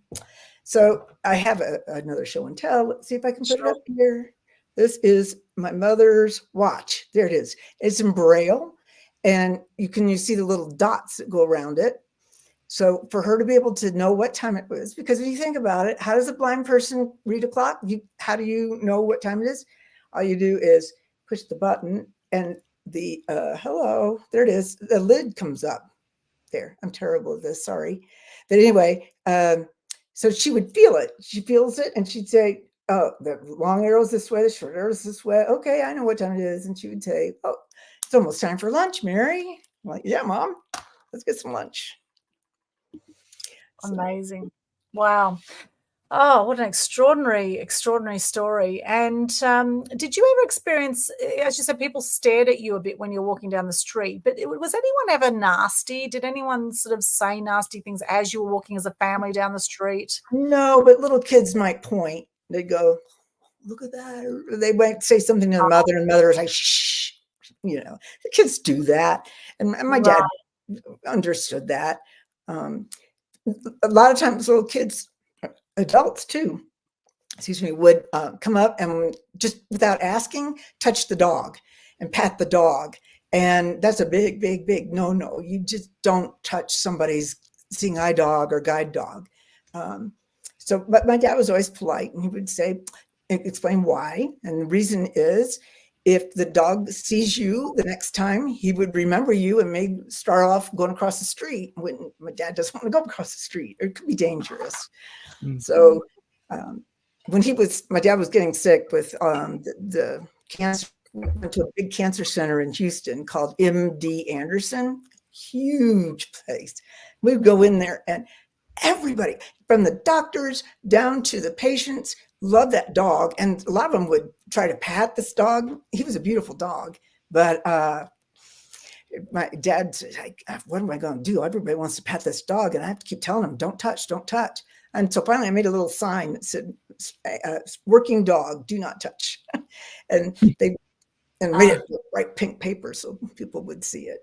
So I have another show and tell. Let's see if I can put it up here. This is my mother's watch. There it is. It's in Braille. And you see the little dots that go around it. So for her to be able to know what time it was, because if you think about it, how does a blind person read a clock? How do you know what time it is? All you do is push the button and the, hello, there it is. The lid comes up there. I'm terrible at this, sorry. But anyway, so she would feel it. She feels it and she'd say, oh, the long arrow's this way, the short arrow's this way. Okay, I know what time it is. And she would say, oh, it's almost time for lunch, Mary. I'm like, yeah, Mom, let's get some lunch. Amazing. Wow. Oh, what an extraordinary story. And did you ever experience, as you said, people stared at you a bit when you're walking down the street, but was anyone ever nasty? Did anyone sort of say nasty things as you were walking as a family down the street? No, but little kids might point. They'd go, look at that. Or they might say something to the mother, and the mother was like, shh. You know, the kids do that. And my dad understood that. A lot of times little kids, adults too, would come up and just without asking, touch the dog and pat the dog. And that's a big, big, big no. You just don't touch somebody's seeing eye dog or guide dog. But my dad was always polite, and he would say, explain why. And the reason is, if the dog sees you the next time, he would remember you and may start off going across the street when my dad doesn't want to go across the street, or it could be dangerous. Mm-hmm. So when my dad was getting sick with the cancer, went to a big cancer center in Houston called MD Anderson, huge place. We would go in there and everybody, from the doctors down to the patients, loved that dog. And a lot of them would try to pat this dog. He was a beautiful dog. But my dad said, what am I going to do? Everybody wants to pat this dog. And I have to keep telling them, don't touch, don't touch. And so finally I made a little sign that said, working dog, do not touch. And they made it bright pink paper so people would see it.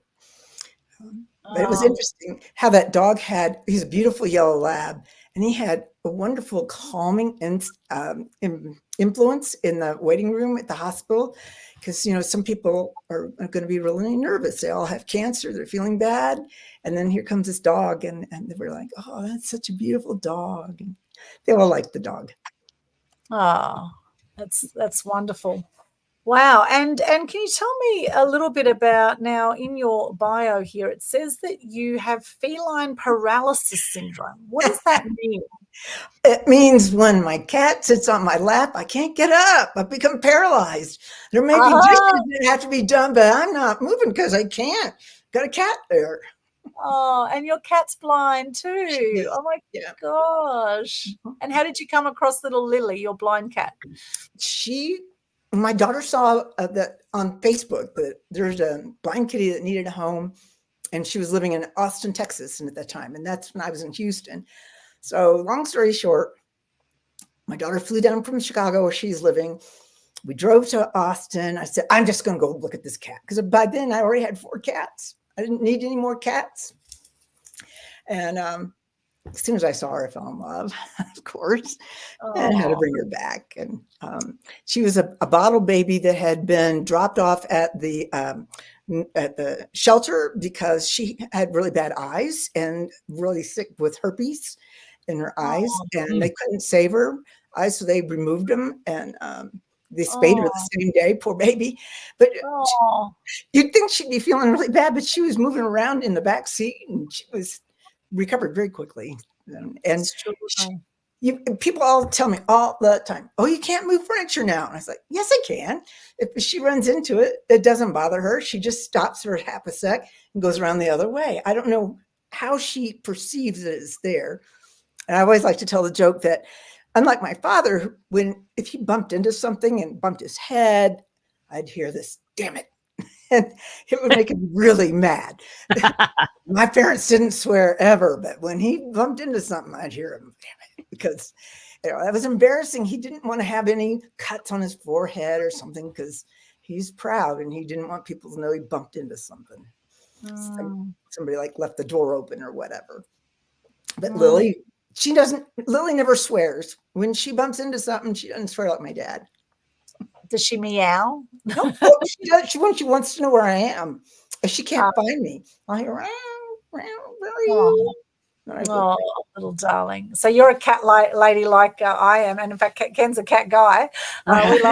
But it was interesting how that dog he's a beautiful yellow lab, and he had a wonderful calming influence in the waiting room at the hospital. Because, some people are going to be really nervous. They all have cancer. They're feeling bad. And then here comes this dog. And they were like, oh, that's such a beautiful dog. And they all liked the dog. Oh, that's wonderful. Wow. And can you tell me a little bit about, now in your bio here, it says that you have feline paralysis syndrome. What does that mean? It means when my cat sits on my lap, I can't get up. I become paralyzed. There may be dishes that have to be done, but I'm not moving because I can't. Got a cat there. Oh, and your cat's blind too. Oh my gosh. And how did you come across little Lily, your blind cat? My daughter saw that on Facebook that there's a blind kitty that needed a home, and she was living in Austin, Texas, and at that time, and that's when I was in Houston. So long story short, my daughter flew down from Chicago where she's living. We drove to Austin. I said, I'm just going to go look at this cat, because by then I already had 4 cats. I didn't need any more cats. And as soon as I saw her, I fell in love, of course, and had to bring her back. And she was a bottle baby that had been dropped off at the shelter because she had really bad eyes and really sick with herpes in her eyes, and they couldn't save her eyes, so they removed them, and they spayed her the same day, poor baby. But you'd think she'd be feeling really bad, but she was moving around in the back seat, and she was recovered very quickly. And people all tell me all the time, oh, you can't move furniture now. And I was like, yes, I can. If she runs into it, it doesn't bother her. She just stops for half a sec and goes around the other way. I don't know how she perceives it is there. And I always like to tell the joke that unlike my father, if he bumped into something and bumped his head, I'd hear this, damn it. And it would make him really mad. My parents didn't swear ever, but when he bumped into something, I'd hear him, damn it, because that was embarrassing. He didn't want to have any cuts on his forehead or something because he's proud and he didn't want people to know he bumped into something. Somebody like left the door open or whatever. But Lily never swears. When she bumps into something, she doesn't swear like my dad. Does she meow? No, she does. When she wants to know where I am, if she can't find me, I'll hear, where are you? Oh, little darling. So you're a cat lady like I am. And in fact, Ken's a cat guy. We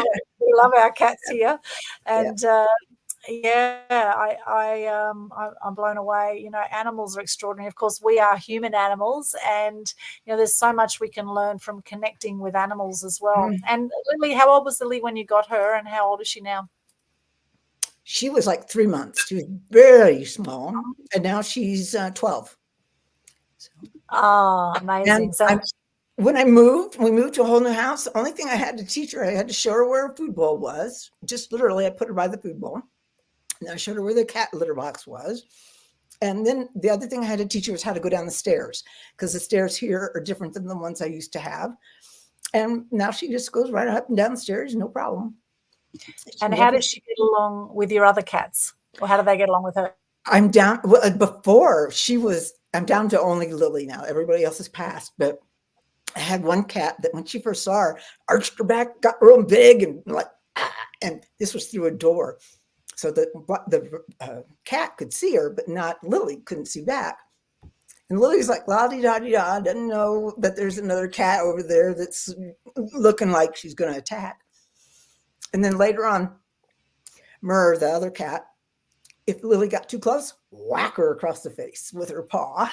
love our cats here. And I'm blown away. You know, animals are extraordinary. Of course, we are human animals, and you know, there's so much we can learn from connecting with animals as well. And Lily, how old was Lily when you got her, and how old is she now? She was like 3 months. She was very small, and now she's 12. Oh, amazing! When we moved to a whole new house. The only thing I had to teach her, I had to show her where a food bowl was. Just literally, I put her by the food bowl. And I showed her where the cat litter box was. And then the other thing I had to teach her was how to go down the stairs, because the stairs here are different than the ones I used to have. And now she just goes right up and down the stairs, no problem. And how does she get along with your other cats? Or how do they get along with her? I'm down to only Lily now. Everybody else has passed. But I had one cat that when she first saw her, arched her back, got real big and and this was through a door. So the cat could see her, but not Lily couldn't see back. And Lily's like, la-di-da-di-da, doesn't know that there's another cat over there that's looking like she's going to attack. And then later on, Myrrh, the other cat, if Lily got too close, whack her across the face with her paw.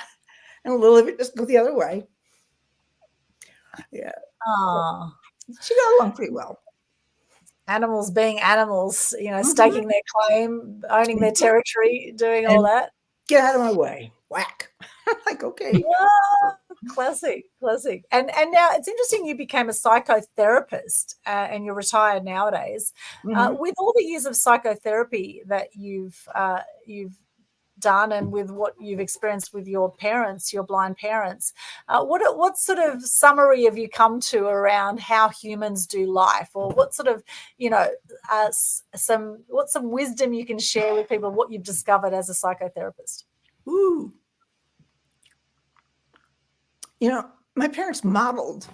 And Lily would just go the other way. Yeah. Oh. She got along pretty well. Animals being animals, you know, staking their claim, owning their territory, doing all that. Get out of my way. Whack. Like, okay. Classic. And now it's interesting you became a psychotherapist and you're retired nowadays. With all the years of psychotherapy that you've done and with what you've experienced with your parents, your blind parents, what sort of summary have you come to around how humans do life, or what sort of, you know, some wisdom you can share with people, what you've discovered as a psychotherapist? Ooh. You know, my parents modeled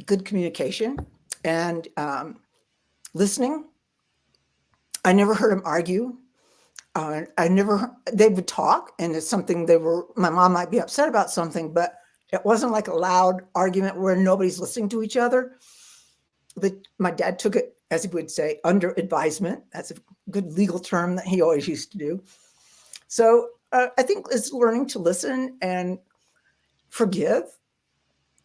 good communication and listening. I never heard them argue. They would talk, and it's something my mom might be upset about something, but it wasn't like a loud argument where nobody's listening to each other. My dad took it, as he would say, under advisement. That's a good legal term that he always used to do. So I think it's learning to listen and forgive.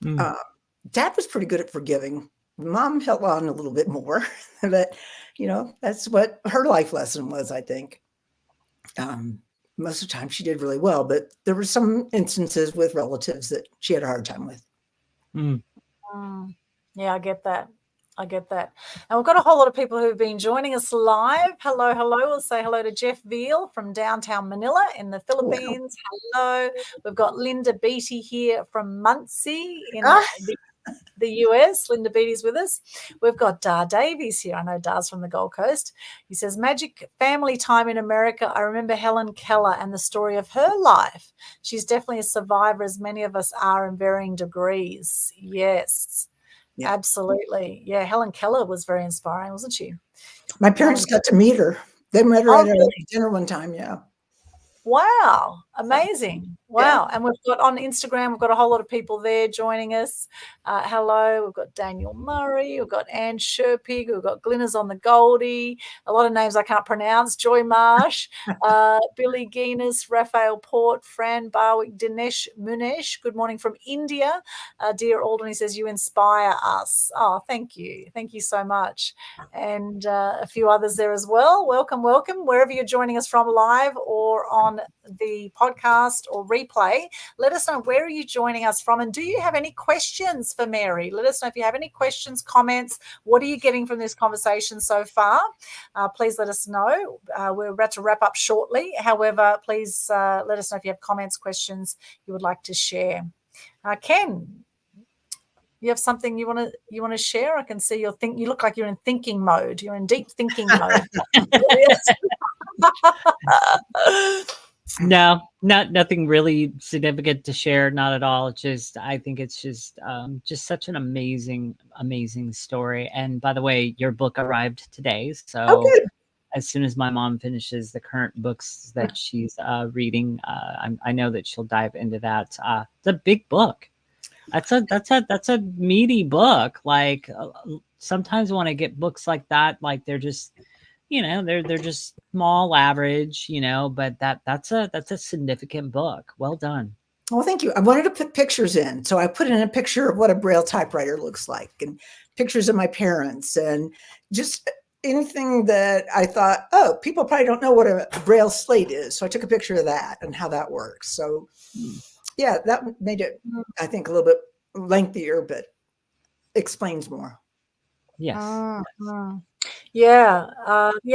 Dad was pretty good at forgiving. Mom held on a little bit more, but you know, that's what her life lesson was, I think. Most of the time she did really well, but there were some instances with relatives that she had a hard time with. Yeah, I get that. And we've got a whole lot of people who've been joining us live. Hello. We'll say hello to Jeff Veal from downtown Manila in the Philippines. Wow. Hello. We've got Linda Beattie here from Muncie in the US. Linda Beattie's with us. We've got Dar Davies here. I know Dar's from the Gold Coast. He says, magic family time in America. I remember Helen Keller and the story of her life. She's definitely a survivor, as many of us are in varying degrees. Yes. Yeah. Absolutely. Yeah, Helen Keller was very inspiring, wasn't she? My parents got to meet her. They met her at a dinner one time, yeah. Wow. Amazing. Wow. And we've got on Instagram, we've got a whole lot of people there joining us. Hello. We've got Daniel Murray. We've got Anne Sherpig. We've got Glynners on the Goldie. A lot of names I can't pronounce. Joy Marsh, Billy Guinness, Raphael Port, Fran Barwick, Dinesh Munesh. Good morning from India. Dear Aldwyn says, you inspire us. Oh, thank you. Thank you so much. And a few others there as well. Welcome, welcome. Wherever you're joining us from, live or on the podcast or replay, let us know where are you joining us from, and do you have any questions for Mary? Let us know if you have any questions, comments. What are you getting from this conversation so far? Please let us know. We're about to wrap up shortly. However, please let us know if you have comments, questions you would like to share. Ken, you have something you want to share? I can see you look like you're in thinking mode. You're in deep thinking mode. No, nothing really significant to share. Not at all. I think it's just such an amazing story. And by the way, your book arrived today. So as soon as my mom finishes the current books that she's reading, I know that she'll dive into that. It's a big book. That's a meaty book. Like sometimes when I get books like that, like they're just, they're just small, average, but that's a significant book. Well done. Well, thank you. I wanted to put pictures in. So I put in a picture of what a Braille typewriter looks like and pictures of my parents and just anything that I thought, oh, people probably don't know what a Braille slate is. So I took a picture of that and how that works. So yeah, that made it, I think, a little bit lengthier, but explains more. Yes. Yeah,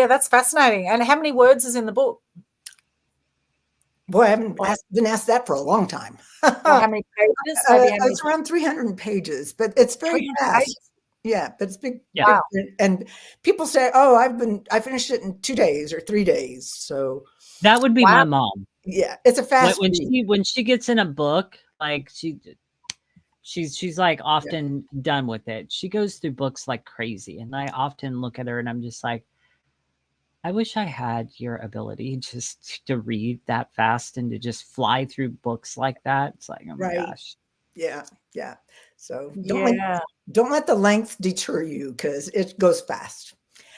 that's fascinating. And how many words is in the book? Boy, I haven't been asked that for a long time. How many pages? It's around 300 pages, but it's very fast. Pages? Yeah, but it's big. Yeah. Big, and people say, "Oh, I finished it in 2 days or 3 days." So that would be my mom. Yeah, it's a fast. When she gets in a book, like she's like often done with it. She goes through books like crazy, and I often look at her and I'm just like, I wish I had your ability just to read that fast and to just fly through books like that. It's like, oh my gosh. Yeah. So don't let the length deter you, because it goes fast.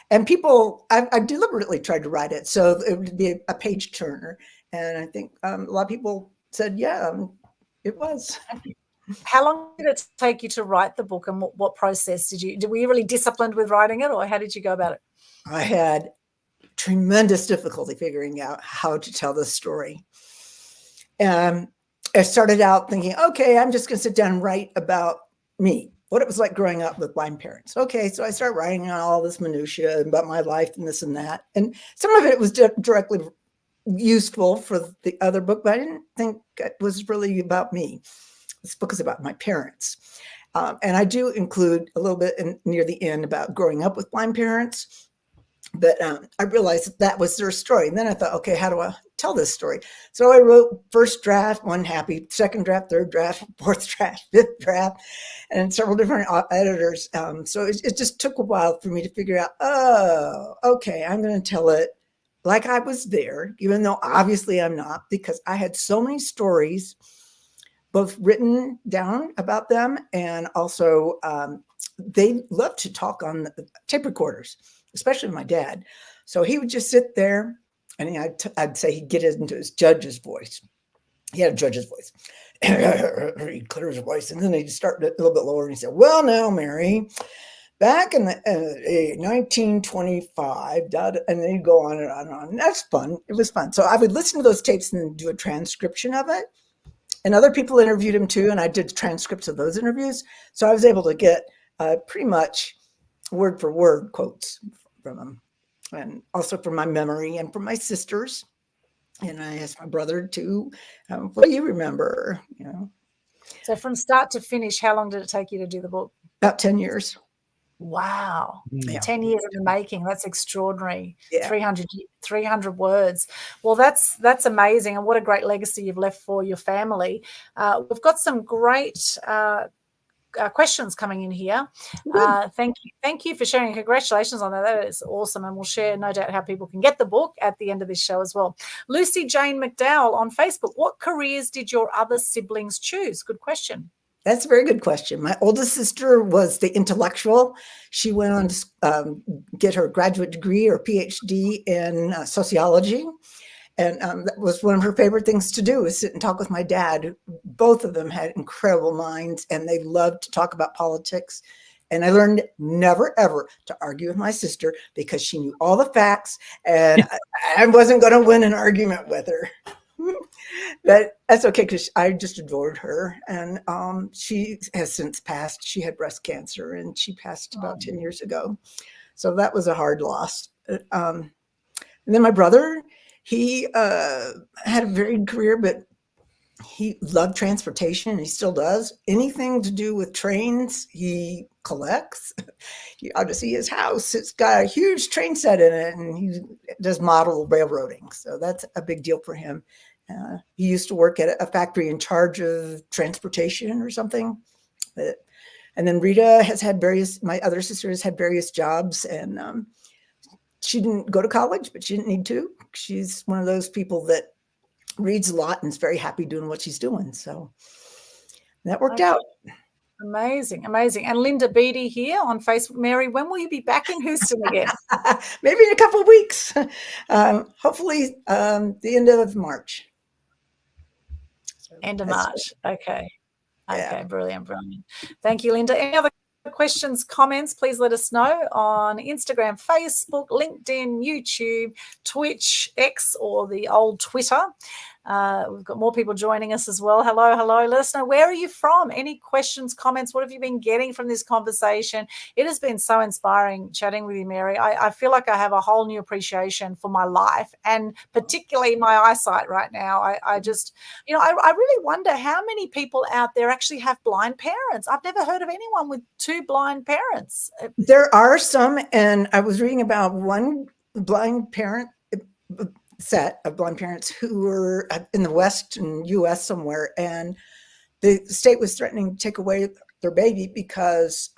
And people, I deliberately tried to write it so it would be a page turner, and I think a lot of people said, it was. How long did it take you to write the book, and what process were you really disciplined with writing it, or how did you go about it? I had tremendous difficulty figuring out how to tell this story. And I started out thinking, okay, I'm just going to sit down and write about me, what it was like growing up with blind parents. Okay, so I started writing on all this minutia about my life and this and that. And some of it was directly useful for the other book, but I didn't think it was really about me. This book is about my parents. And I do include a little bit near the end about growing up with blind parents. But I realized that was their story. And then I thought, okay, how do I tell this story? So I wrote first draft, one happy, second draft, third draft, fourth draft, fifth draft, and several different editors. So it just took a while for me to figure out, oh, okay, I'm going to tell it like I was there, even though obviously I'm not, because I had so many stories, both written down about them, and also they loved to talk on the tape recorders, especially my dad. So he would just sit there, and I'd say he'd get into his judge's voice. He had a judge's voice. He'd clear his voice, and then he'd start a little bit lower, and he said, well, now, Mary, back in the 1925, and then he'd go on and on and on. And that's fun. It was fun. So I would listen to those tapes and then do a transcription of it. And other people interviewed him too, and I did transcripts of those interviews. So I was able to get pretty much word for word quotes from him, and also from my memory and from my sisters. And I asked my brother too, what do you remember? So from start to finish, how long did it take you to do the book? About 10 years. Wow. Yeah. 10 years in the making. That's extraordinary. Yeah. 300 words. Well, that's amazing. And what a great legacy you've left for your family. We've got some great questions coming in here. Thank you for sharing. Congratulations on that. That is awesome, and we'll share, no doubt, how people can get the book at the end of this show as well. Lucy Jane McDowell on Facebook. What careers did your other siblings choose? Good question. That's a very good question. My oldest sister was the intellectual. She went on to get her graduate degree or PhD in sociology. And that was one of her favorite things to do, is sit and talk with my dad. Both of them had incredible minds, and they loved to talk about politics. And I learned never, ever to argue with my sister, because she knew all the facts, and I wasn't going to win an argument with her. But that's okay, because I just adored her. And she has since passed. She had breast cancer, and she passed about 10 years ago. So that was a hard loss. And then my brother, he had a varied career, but he loved transportation, and he still does. Anything to do with trains, he collects. You ought to see his house. It's got a huge train set in it, and he does model railroading. So that's a big deal for him. He used to work at a factory in charge of transportation or something. And then Rita has had my other sister has had various jobs, and she didn't go to college, but she didn't need to. She's one of those people that reads a lot and is very happy doing what she's doing. So that worked out. Amazing. And Linda Beattie here on Facebook. Mary, when will you be back in Houston again? Maybe in a couple of weeks. Hopefully the end of March. End of March. Okay. Okay, brilliant. Thank you, Linda. Any other questions, comments, please let us know on Instagram, Facebook, LinkedIn, YouTube, Twitch, X, or the old Twitter. We've got more people joining us as well. Hello. Let us know, where are you from? Any questions, comments? What have you been getting from this conversation? It has been so inspiring chatting with you, Mary. I feel like I have a whole new appreciation for my life, and particularly my eyesight right now. I just, I really wonder how many people out there actually have blind parents. I've never heard of anyone with two blind parents. There are some, and I was reading about one blind parent set of blind parents who were in the Western U.S. somewhere, and the state was threatening to take away their baby because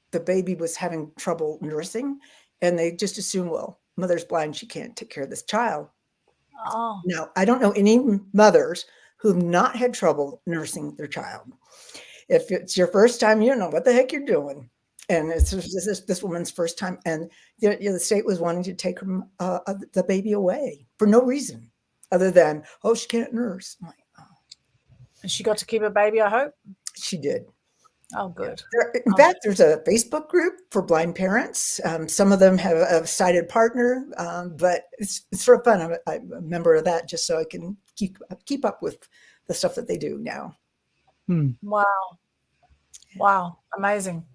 the baby was having trouble nursing, and they just assumed, well, mother's blind, she can't take care of this child. Oh. Now, I don't know any mothers who've not had trouble nursing their child. If it's your first time, you don't know what the heck you're doing. And it's this woman's first time, and the state was wanting to take the baby away for no reason other than, she can't nurse. I'm like, And she got to keep her baby, I hope? She did. Oh, good. In fact, there's a Facebook group for blind parents. Some of them have a sighted partner, but it's sort of fun. I'm a member of that, just so I can keep up with the stuff that they do now. Wow. Amazing.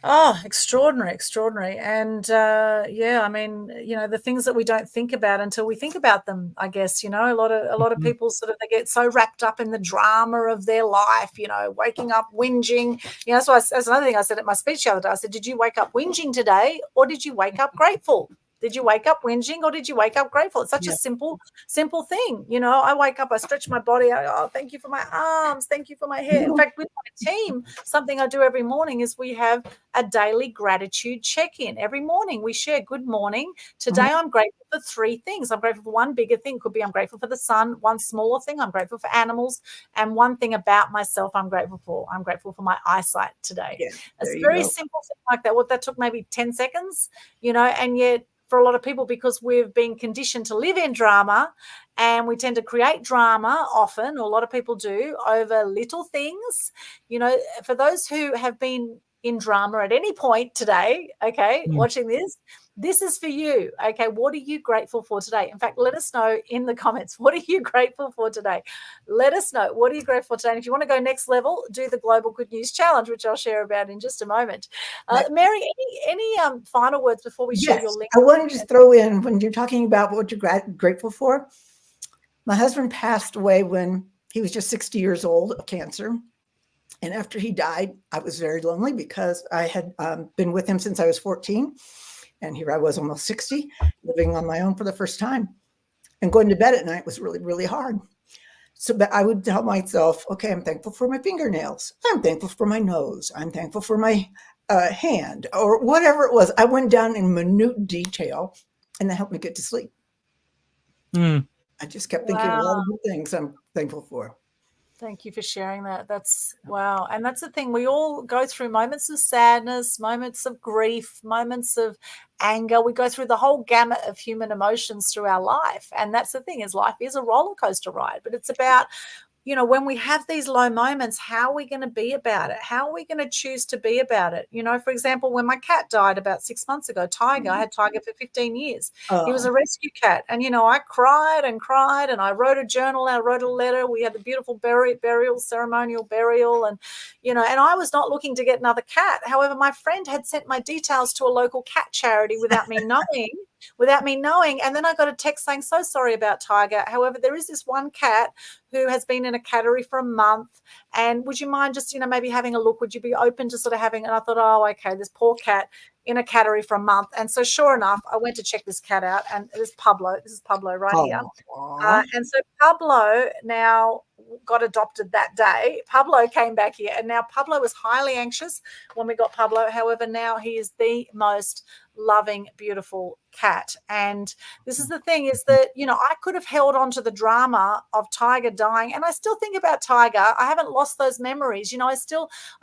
Oh, extraordinary. And I mean, the things that we don't think about until we think about them, I guess, a lot of people sort of, they get so wrapped up in the drama of their life, waking up whinging. So that's another thing I said at my speech the other day. I said, did you wake up whinging today, or did you wake up grateful? Did you wake up whinging, or did you wake up grateful? It's such a simple thing. I wake up, I stretch my body. Thank you for my arms. Thank you for my hair. In fact, with my team, something I do every morning is we have a daily gratitude check-in. Every morning we share, good morning. Today I'm grateful for 3 things. I'm grateful for one bigger thing. Could be I'm grateful for the sun. One smaller thing, I'm grateful for animals. And one thing about myself I'm grateful for. I'm grateful for my eyesight today. Yeah, it's very simple thing like that. That took maybe 10 seconds, and yet, for a lot of people, because we've been conditioned to live in drama, and we tend to create drama often, or a lot of people do, over little things. For those who have been in drama at any point today, watching this is for you. Okay, what are you grateful for today? In fact, let us know in the comments, what are you grateful for today? Let us know, what are you grateful for today? And if you want to go next level, do the Global Good News Challenge, which I'll share about in just a moment. Mary, any final words before we share your link? I wanted to throw in, when you're talking about what you're grateful for, my husband passed away when he was just 60 years old of cancer. And after he died, I was very lonely, because I had been with him since I was 14. And here I was almost 60, living on my own for the first time. And going to bed at night was really, really hard. So, but I would tell myself, okay, I'm thankful for my fingernails. I'm thankful for my nose. I'm thankful for my hand, or whatever it was. I went down in minute detail, and that helped me get to sleep. Mm. I just kept thinking of all Wow. the good things I'm thankful for. Thank you for sharing that. That's wow. And that's the thing. We all go through moments of sadness, moments of grief, moments of anger. We go through the whole gamut of human emotions through our life. And that's the thing is life is a roller coaster ride, but it's about when we have these low moments, how are we going to be about it? How are we going to choose to be about it? For example, when my cat died about 6 months ago, Tiger, I had Tiger for 15 years. He was a rescue cat. And, I cried and cried, and I wrote a journal. I wrote a letter. We had the beautiful ceremonial burial. And, and I was not looking to get another cat. However, my friend had sent my details to a local cat charity without me knowing. And then I got a text saying, so sorry about Tiger. However, there is this one cat who has been in a cattery for a month. And would you mind just, maybe having a look? Would you be open to sort of having, and I thought, oh, okay, this poor cat in a cattery for a month. And so sure enough, I went to check this cat out, and it is Pablo. This is Pablo right here. And so Pablo now got adopted that day. Pablo came back here, and now Pablo was highly anxious when we got Pablo. However, now he is the most loving, beautiful cat. And this is the thing is that, I could have held on to the drama of Tiger dying, and I still think about Tiger. I haven't lost those memories. I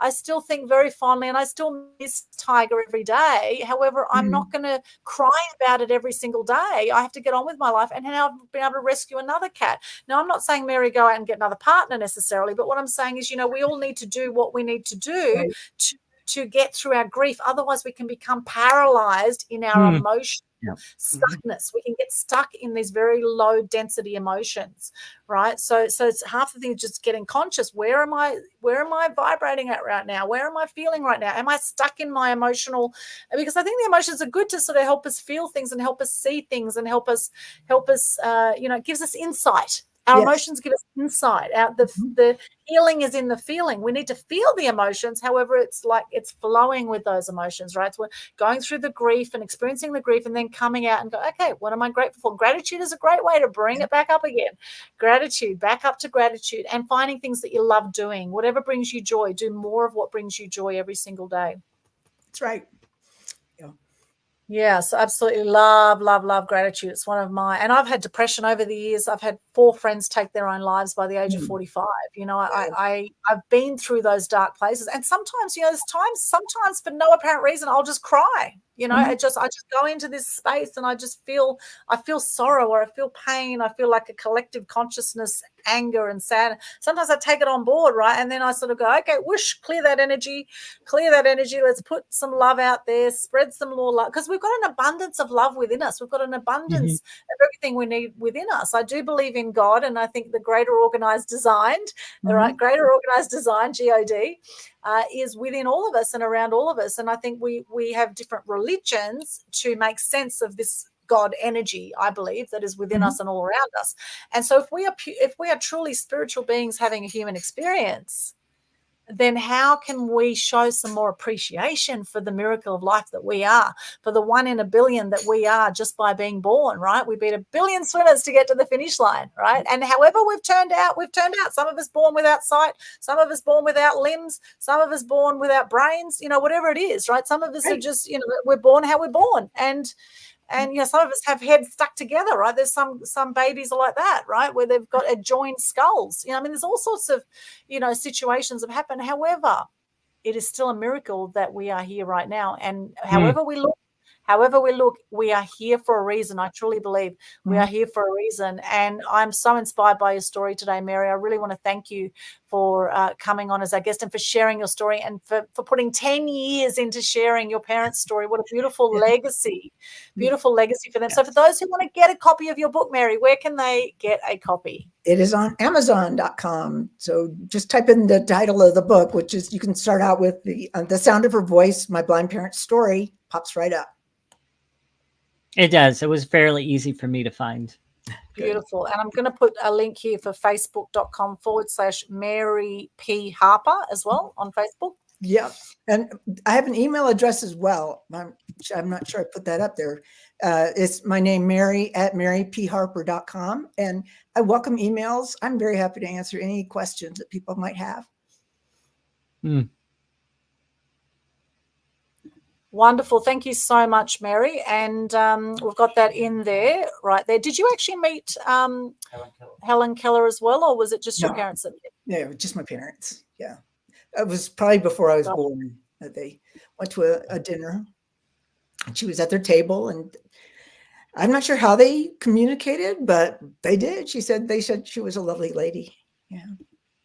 still think very fondly, and I still miss Tiger every day. However, I'm not going to cry about it every single day. I have to get on with my life, and now I've been able to rescue another cat. Now, I'm not saying, Mary, go out and get another partner necessarily, but what I'm saying is, we all need to do what we need to do to get through our grief. Otherwise, we can become paralyzed in our emotion. Stuckness. We can get stuck in these very low density emotions, right? So it's half the thing is just getting conscious. Where am I vibrating at right now? Where am I feeling right now? Am I stuck in my emotional? Because I think the emotions are good to sort of help us feel things and help us see things and help us it gives us insight. Our emotions give us insight. The healing is in the feeling. We need to feel the emotions. However, it's like it's flowing with those emotions, right? So we're going through the grief and experiencing the grief and then coming out and go, okay, what am I grateful for? Gratitude is a great way to bring it back up again. Gratitude, back up to gratitude, and finding things that you love doing. Whatever brings you joy, do more of what brings you joy every single day. That's right. Yes, absolutely. Love gratitude. It's one of and I've had depression over the years. I've had 4 friends take their own lives by the age of 45. I've been through those dark places. And sometimes, sometimes for no apparent reason, I'll just cry. I just go into this space and I feel sorrow, or I feel pain. I feel like a collective consciousness, anger and sadness. Sometimes I take it on board, right? And then I sort of go, okay, whoosh, clear that energy. Let's put some love out there, spread some more love, because we've got an abundance of love within us. We've got an abundance of everything we need within us. I do believe in God, and I think the greater organized design, God, is within all of us and around all of us. And I think we have different religions to make sense of this God energy, I believe, that is within us and all around us. And so if we are truly spiritual beings having a human experience, then how can we show some more appreciation for the miracle of life that we are, for the 1 in a billion that we are just by being born, right? We beat 1 billion swimmers to get to the finish line, right? And however we've turned out, some of us born without sight, some of us born without limbs, some of us born without brains, whatever it is, right? Some of us are just, we're born how we're born. And some of us have heads stuck together, right? There's some babies are like that, right, where they've got adjoined skulls. there's all sorts of, situations have happened. However, it is still a miracle that we are here right now. And however we look, we are here for a reason. I truly believe we are here for a reason. And I'm so inspired by your story today, Mary. I really want to thank you for coming on as our guest and for sharing your story and for putting 10 years into sharing your parents' story. What a beautiful legacy for them. So for those who want to get a copy of your book, Mary, where can they get a copy? It is on Amazon.com. So just type in the title of the book, which is, you can start out with the Sound of Her Voice, My Blind Parents' Story, pops right up. It does. It was fairly easy for me to find. Beautiful. And I'm going to put a link here for facebook.com/Mary P. Harper as well on Facebook. Yeah. And I have an email address as well. I'm not sure I put that up there. It's my name, Mary, at marypharper.com. And I welcome emails. I'm very happy to answer any questions that people might have. Wonderful. Thank you so much, Mary. And we've got that in there, right there. Did you actually meet Helen Keller as well, or was it just your parents that met? Yeah, just my parents. Yeah. It was probably before I was born that they went to a dinner, and she was at their table, and I'm not sure how they communicated, but they did. They said she was a lovely lady. Yeah.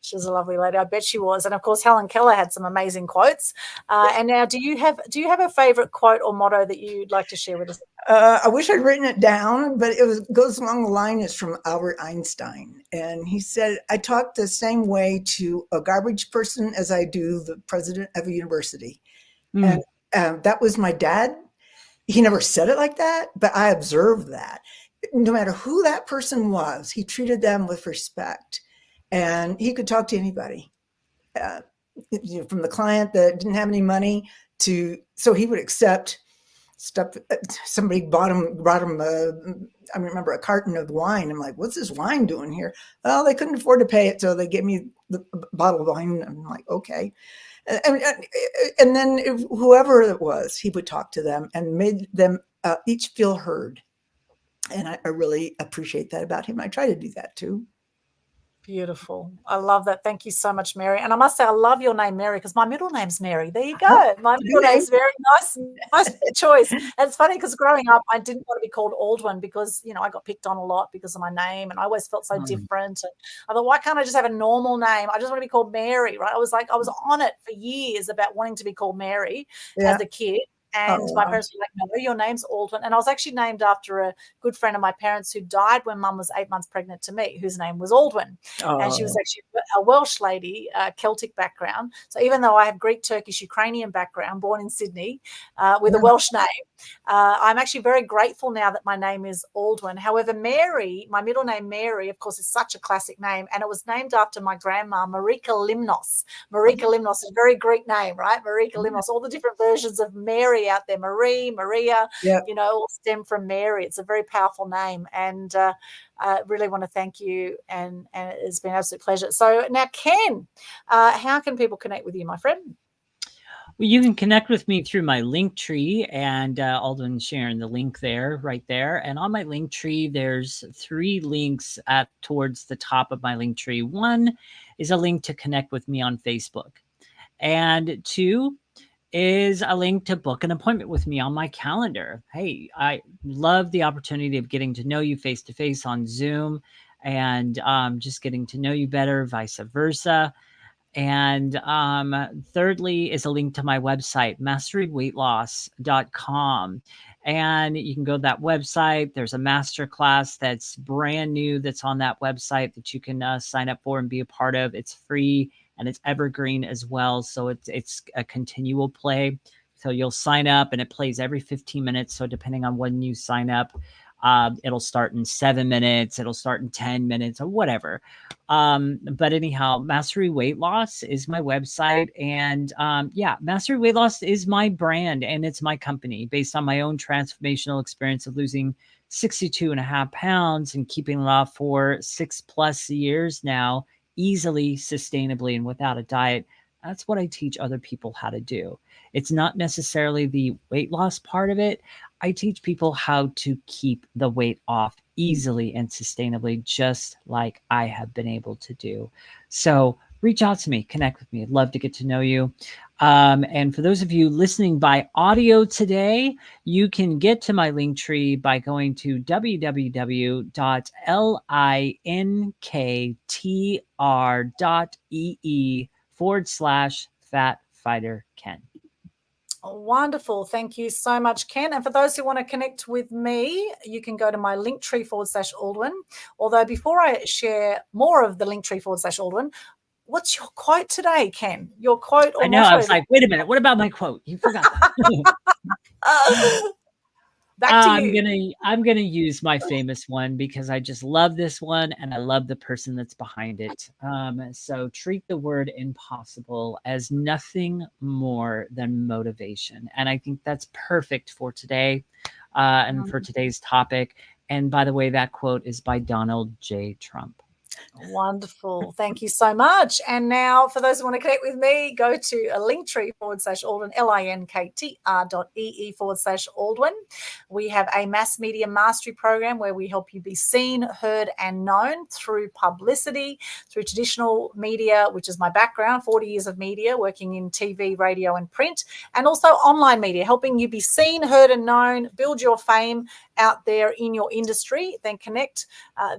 She's a lovely lady. I bet she was. And of course, Helen Keller had some amazing quotes. And now, do you have a favorite quote or motto that you'd like to share with us? I wish I'd written it down, but goes along the line. It's from Albert Einstein. And he said, I talk the same way to a garbage person as I do the president of a university. And that was my dad. He never said it like that, but I observed that. No matter who that person was, he treated them with respect. And he could talk to anybody, from the client that didn't have any money so he would accept stuff. Somebody brought him, I remember, a carton of wine. I'm like, what's this wine doing here? Well, they couldn't afford to pay it, so they gave me the bottle of wine. I'm like, okay. And then whoever it was, he would talk to them and made them each feel heard. And I really appreciate that about him. I try to do that too. Beautiful. I love that. Thank you so much, Mary. And I must say, I love your name, Mary, because my middle name's Mary. There you go. My middle name's very nice choice. And it's funny because growing up, I didn't want to be called Aldwyn because, I got picked on a lot because of my name, and I always felt so different. And I thought, why can't I just have a normal name? I just want to be called Mary, right? I was on it for years about wanting to be called Mary as a kid. And my parents were like, no, your name's Aldwyn. And I was actually named after a good friend of my parents who died when Mum was 8 months pregnant to me, whose name was Aldwyn. And she was actually a Welsh lady, Celtic background. So even though I have Greek, Turkish, Ukrainian background, born in Sydney with a Welsh name, I'm actually very grateful now that my name is Aldwyn. However, Mary, my middle name Mary, of course, is such a classic name. And it was named after my grandma, Marika Limnos. Marika Limnos is a very Greek name, right? Marika Limnos, all the different versions of Mary out there, Maria, all stem from Mary. It's a very powerful name. And I really want to thank you. And it's been an absolute pleasure. So now, Ken, how can people connect with you, my friend? Well, you can connect with me through my link tree, and Aldwyn's sharing the link there, right there. And on my link tree, there's 3 links towards the top of my link tree. 1 is a link to connect with me on Facebook, and 2 is a link to book an appointment with me on my calendar. Hey, I love the opportunity of getting to know you face to face on Zoom, and just getting to know you better, vice versa. And thirdly is a link to my website, masteryweightloss.com. And you can go to that website. There's a masterclass that's brand new that's on that website that you can sign up for and be a part of. It's free and it's evergreen as well. So it's a continual play. So you'll sign up and it plays every 15 minutes. So depending on when you sign up, it'll start in 7 minutes, it'll start in 10 minutes or whatever. But anyhow, Mastery Weight Loss is my website. And Mastery Weight Loss is my brand and it's my company based on my own transformational experience of losing 62.5 pounds and keeping it off for 6+ years now, easily, sustainably, and without a diet. That's what I teach other people how to do. It's not necessarily the weight loss part of it. I teach people how to keep the weight off easily and sustainably, just like I have been able to do. So reach out to me, connect with me. I'd love to get to know you. And for those of you listening by audio today, you can get to my link tree by going to www.linktr.ee/Fat Fighter Ken. Wonderful. Thank you so much, Ken. And for those who want to connect with me, you can go to my linktree /Aldwyn. Although before I share more of the linktree /Aldwyn, what's your quote today, Ken? Your quote or I know. motto? I was like, wait a minute. What about my quote? You forgot that. Back to you. I'm gonna use my famous one because I just love this one and I love the person that's behind it. So treat the word impossible as nothing more than motivation. And I think that's perfect for today. and for today's topic. And by the way, that quote is by Donald J. Trump. Wonderful. Thank you so much. And now for those who want to connect with me, go to a linktree/Aldwyn, linktr.ee/Aldwyn. We have a mass media mastery program where we help you be seen, heard, and known through publicity, through traditional media, which is my background, 40 years of media, working in TV, radio, and print, and also online media, helping you be seen, heard, and known, build your fame out there in your industry. Then connect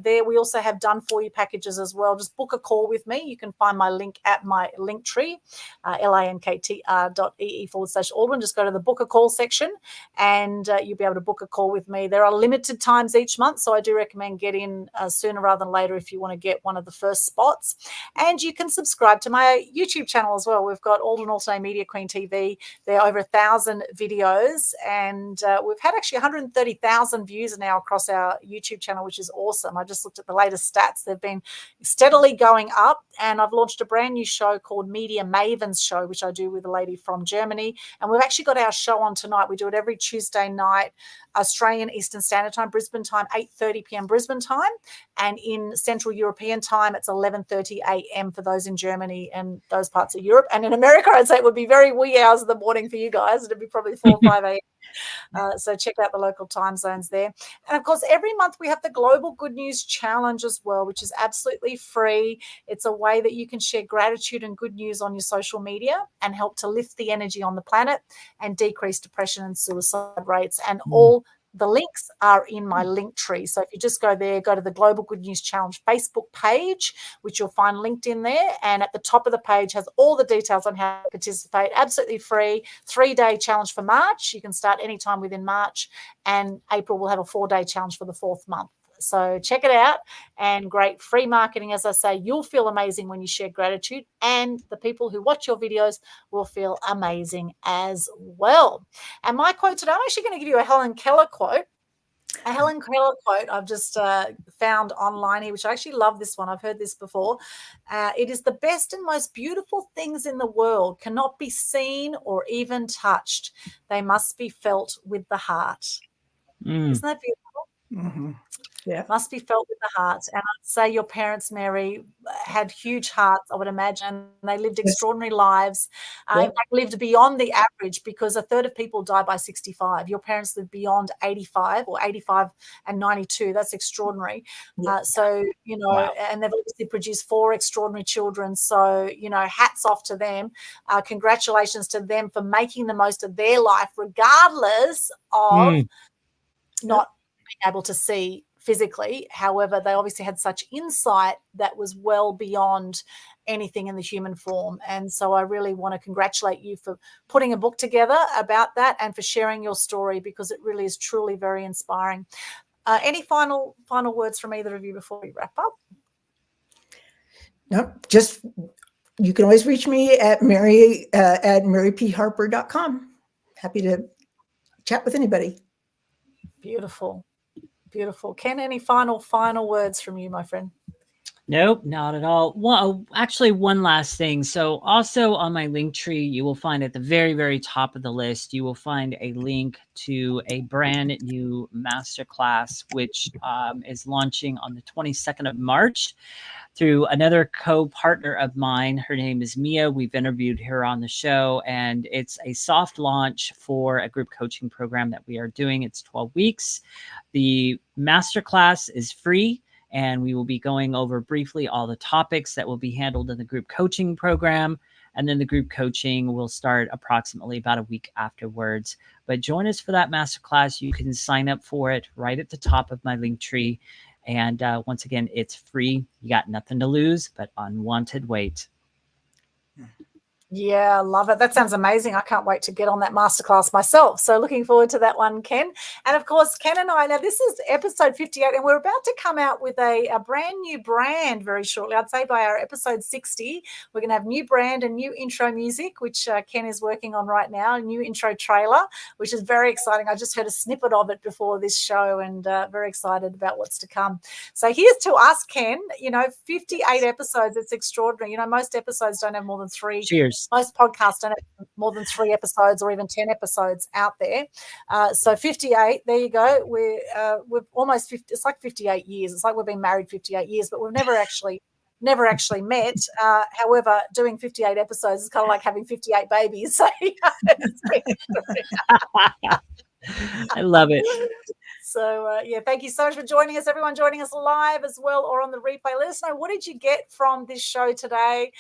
there. We also have done for you packages as well. Just book a call with me. You can find my link at my link tree, linktr.ee/Aldwyn. Just go to the book a call section and you'll be able to book a call with me. There are limited times each month, so I do recommend get in sooner rather than later if you want to get one of the first spots. And you can subscribe to my YouTube channel as well. We've got Aldwyn Alternate Media Queen TV. There are over 1,000 videos, and we've had actually 130,000 views now across our YouTube channel, which is awesome. I just looked at the latest stats. They've been steadily going up, and I've launched a brand new show called Media Mavens Show, which I do with a lady from Germany. And we've actually got our show on tonight. We do it every Tuesday night, Australian Eastern Standard Time, Brisbane time, 8:30 p.m. Brisbane time. And in Central European time, it's 11:30 a.m. for those in Germany and those parts of Europe. And in America, I'd say it would be very wee hours of the morning for you guys. It'd be probably 4 or 5 a.m. So check out the local time zones there. And of course, every month we have the Global Good News Challenge as well, which is absolutely free. It's a way that you can share gratitude and good news on your social media and help to lift the energy on the planet and decrease depression and suicide rates. And all the links are in my link tree. So if you just go there, go to the Global Good News Challenge Facebook page, which you'll find linked in there. And at the top of the page has all the details on how to participate. Absolutely free. 3-day challenge for March. You can start anytime within March. And April will have a 4-day challenge for the 4th month. So check it out, and great free marketing. As I say, you'll feel amazing when you share gratitude, and the people who watch your videos will feel amazing as well. And my quote today, I'm actually going to give you a Helen Keller quote. A Helen Keller quote I've just found online here, which I actually love this one. I've heard this before. It is the best and most beautiful things in the world cannot be seen or even touched. They must be felt with the heart. Isn't that beautiful? Mm-hmm. Yeah. Must be felt with the heart. And I'd say your parents, Mary, had huge hearts, I would imagine. They lived extraordinary lives. In fact, lived beyond the average, because a third of people die by 65. Your parents lived beyond 85, or 85 and 92. That's extraordinary. So, you know, and they've obviously produced 4 extraordinary children. So, you know, hats off to them. Congratulations to them for making the most of their life, regardless of not being able to see physically. However, they obviously had such insight that was well beyond anything in the human form. And so I really want to congratulate you for putting a book together about that and for sharing your story, because it really is truly very inspiring. Any final words from either of you before we wrap up? No, just you can always reach me at Mary at marypharper.com. Happy to chat with anybody. Beautiful. Beautiful. Ken, any final words from you, my friend? Nope, not at all. Well, actually, one last thing. So also on my link tree, you will find at the very, very top of the list, you will find a link to a brand new masterclass, which is launching on the 22nd of March through another co-partner of mine. Her name is Mia. We've interviewed her on the show, and it's a soft launch for a group coaching program that we are doing. It's 12 weeks. The masterclass is free, and we will be going over briefly all the topics that will be handled in the group coaching program. And then the group coaching will start approximately about a week afterwards. But join us for that masterclass. You can sign up for it right at the top of my link tree. And once again, it's free. You got nothing to lose but unwanted weight. Yeah, love it. That sounds amazing. I can't wait to get on that masterclass myself. So looking forward to that one, Ken. And of course, Ken and I, now this is episode 58, and we're about to come out with a brand new brand very shortly. I'd say by our episode 60, we're going to have new brand and new intro music, which Ken is working on right now, a new intro trailer, which is very exciting. I just heard a snippet of it before this show, and very excited about what's to come. So here's to us, Ken. 58 episodes. It's extraordinary. Most episodes don't have more than 3. Cheers. Most podcasts don't have more than 3 episodes or even 10 episodes out there. So 58, there you go. We've almost 50. It's like 58 years. It's like we've been married 58 years, but we've never actually met. However, doing 58 episodes is kind of like having 58 babies. So I love it. So, thank you so much for joining us, everyone joining us live as well or on the replay. Let us know, what did you get from this show today?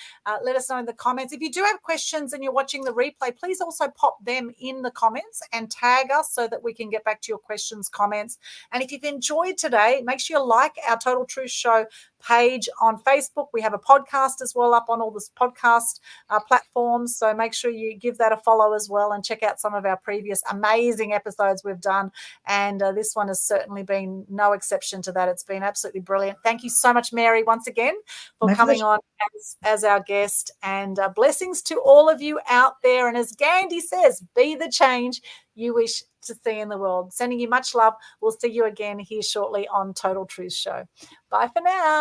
Let us know in the comments. If you do have questions and you're watching the replay, please also pop them in the comments and tag us so that we can get back to your questions, comments. And if you've enjoyed today, make sure you like our Total Truth Show page on Facebook. We have a podcast as well up on all this podcast platforms. So make sure you give that a follow as well and check out some of our previous amazing episodes we've done. And this one has certainly been no exception to that. It's been absolutely brilliant. Thank you so much, Mary, once again for coming on as our guest. And blessings to all of you out there. And as Gandhi says, be the change you wish to see in the world. Sending you much love. We'll see you again here shortly on Total Truth Show. Bye for now.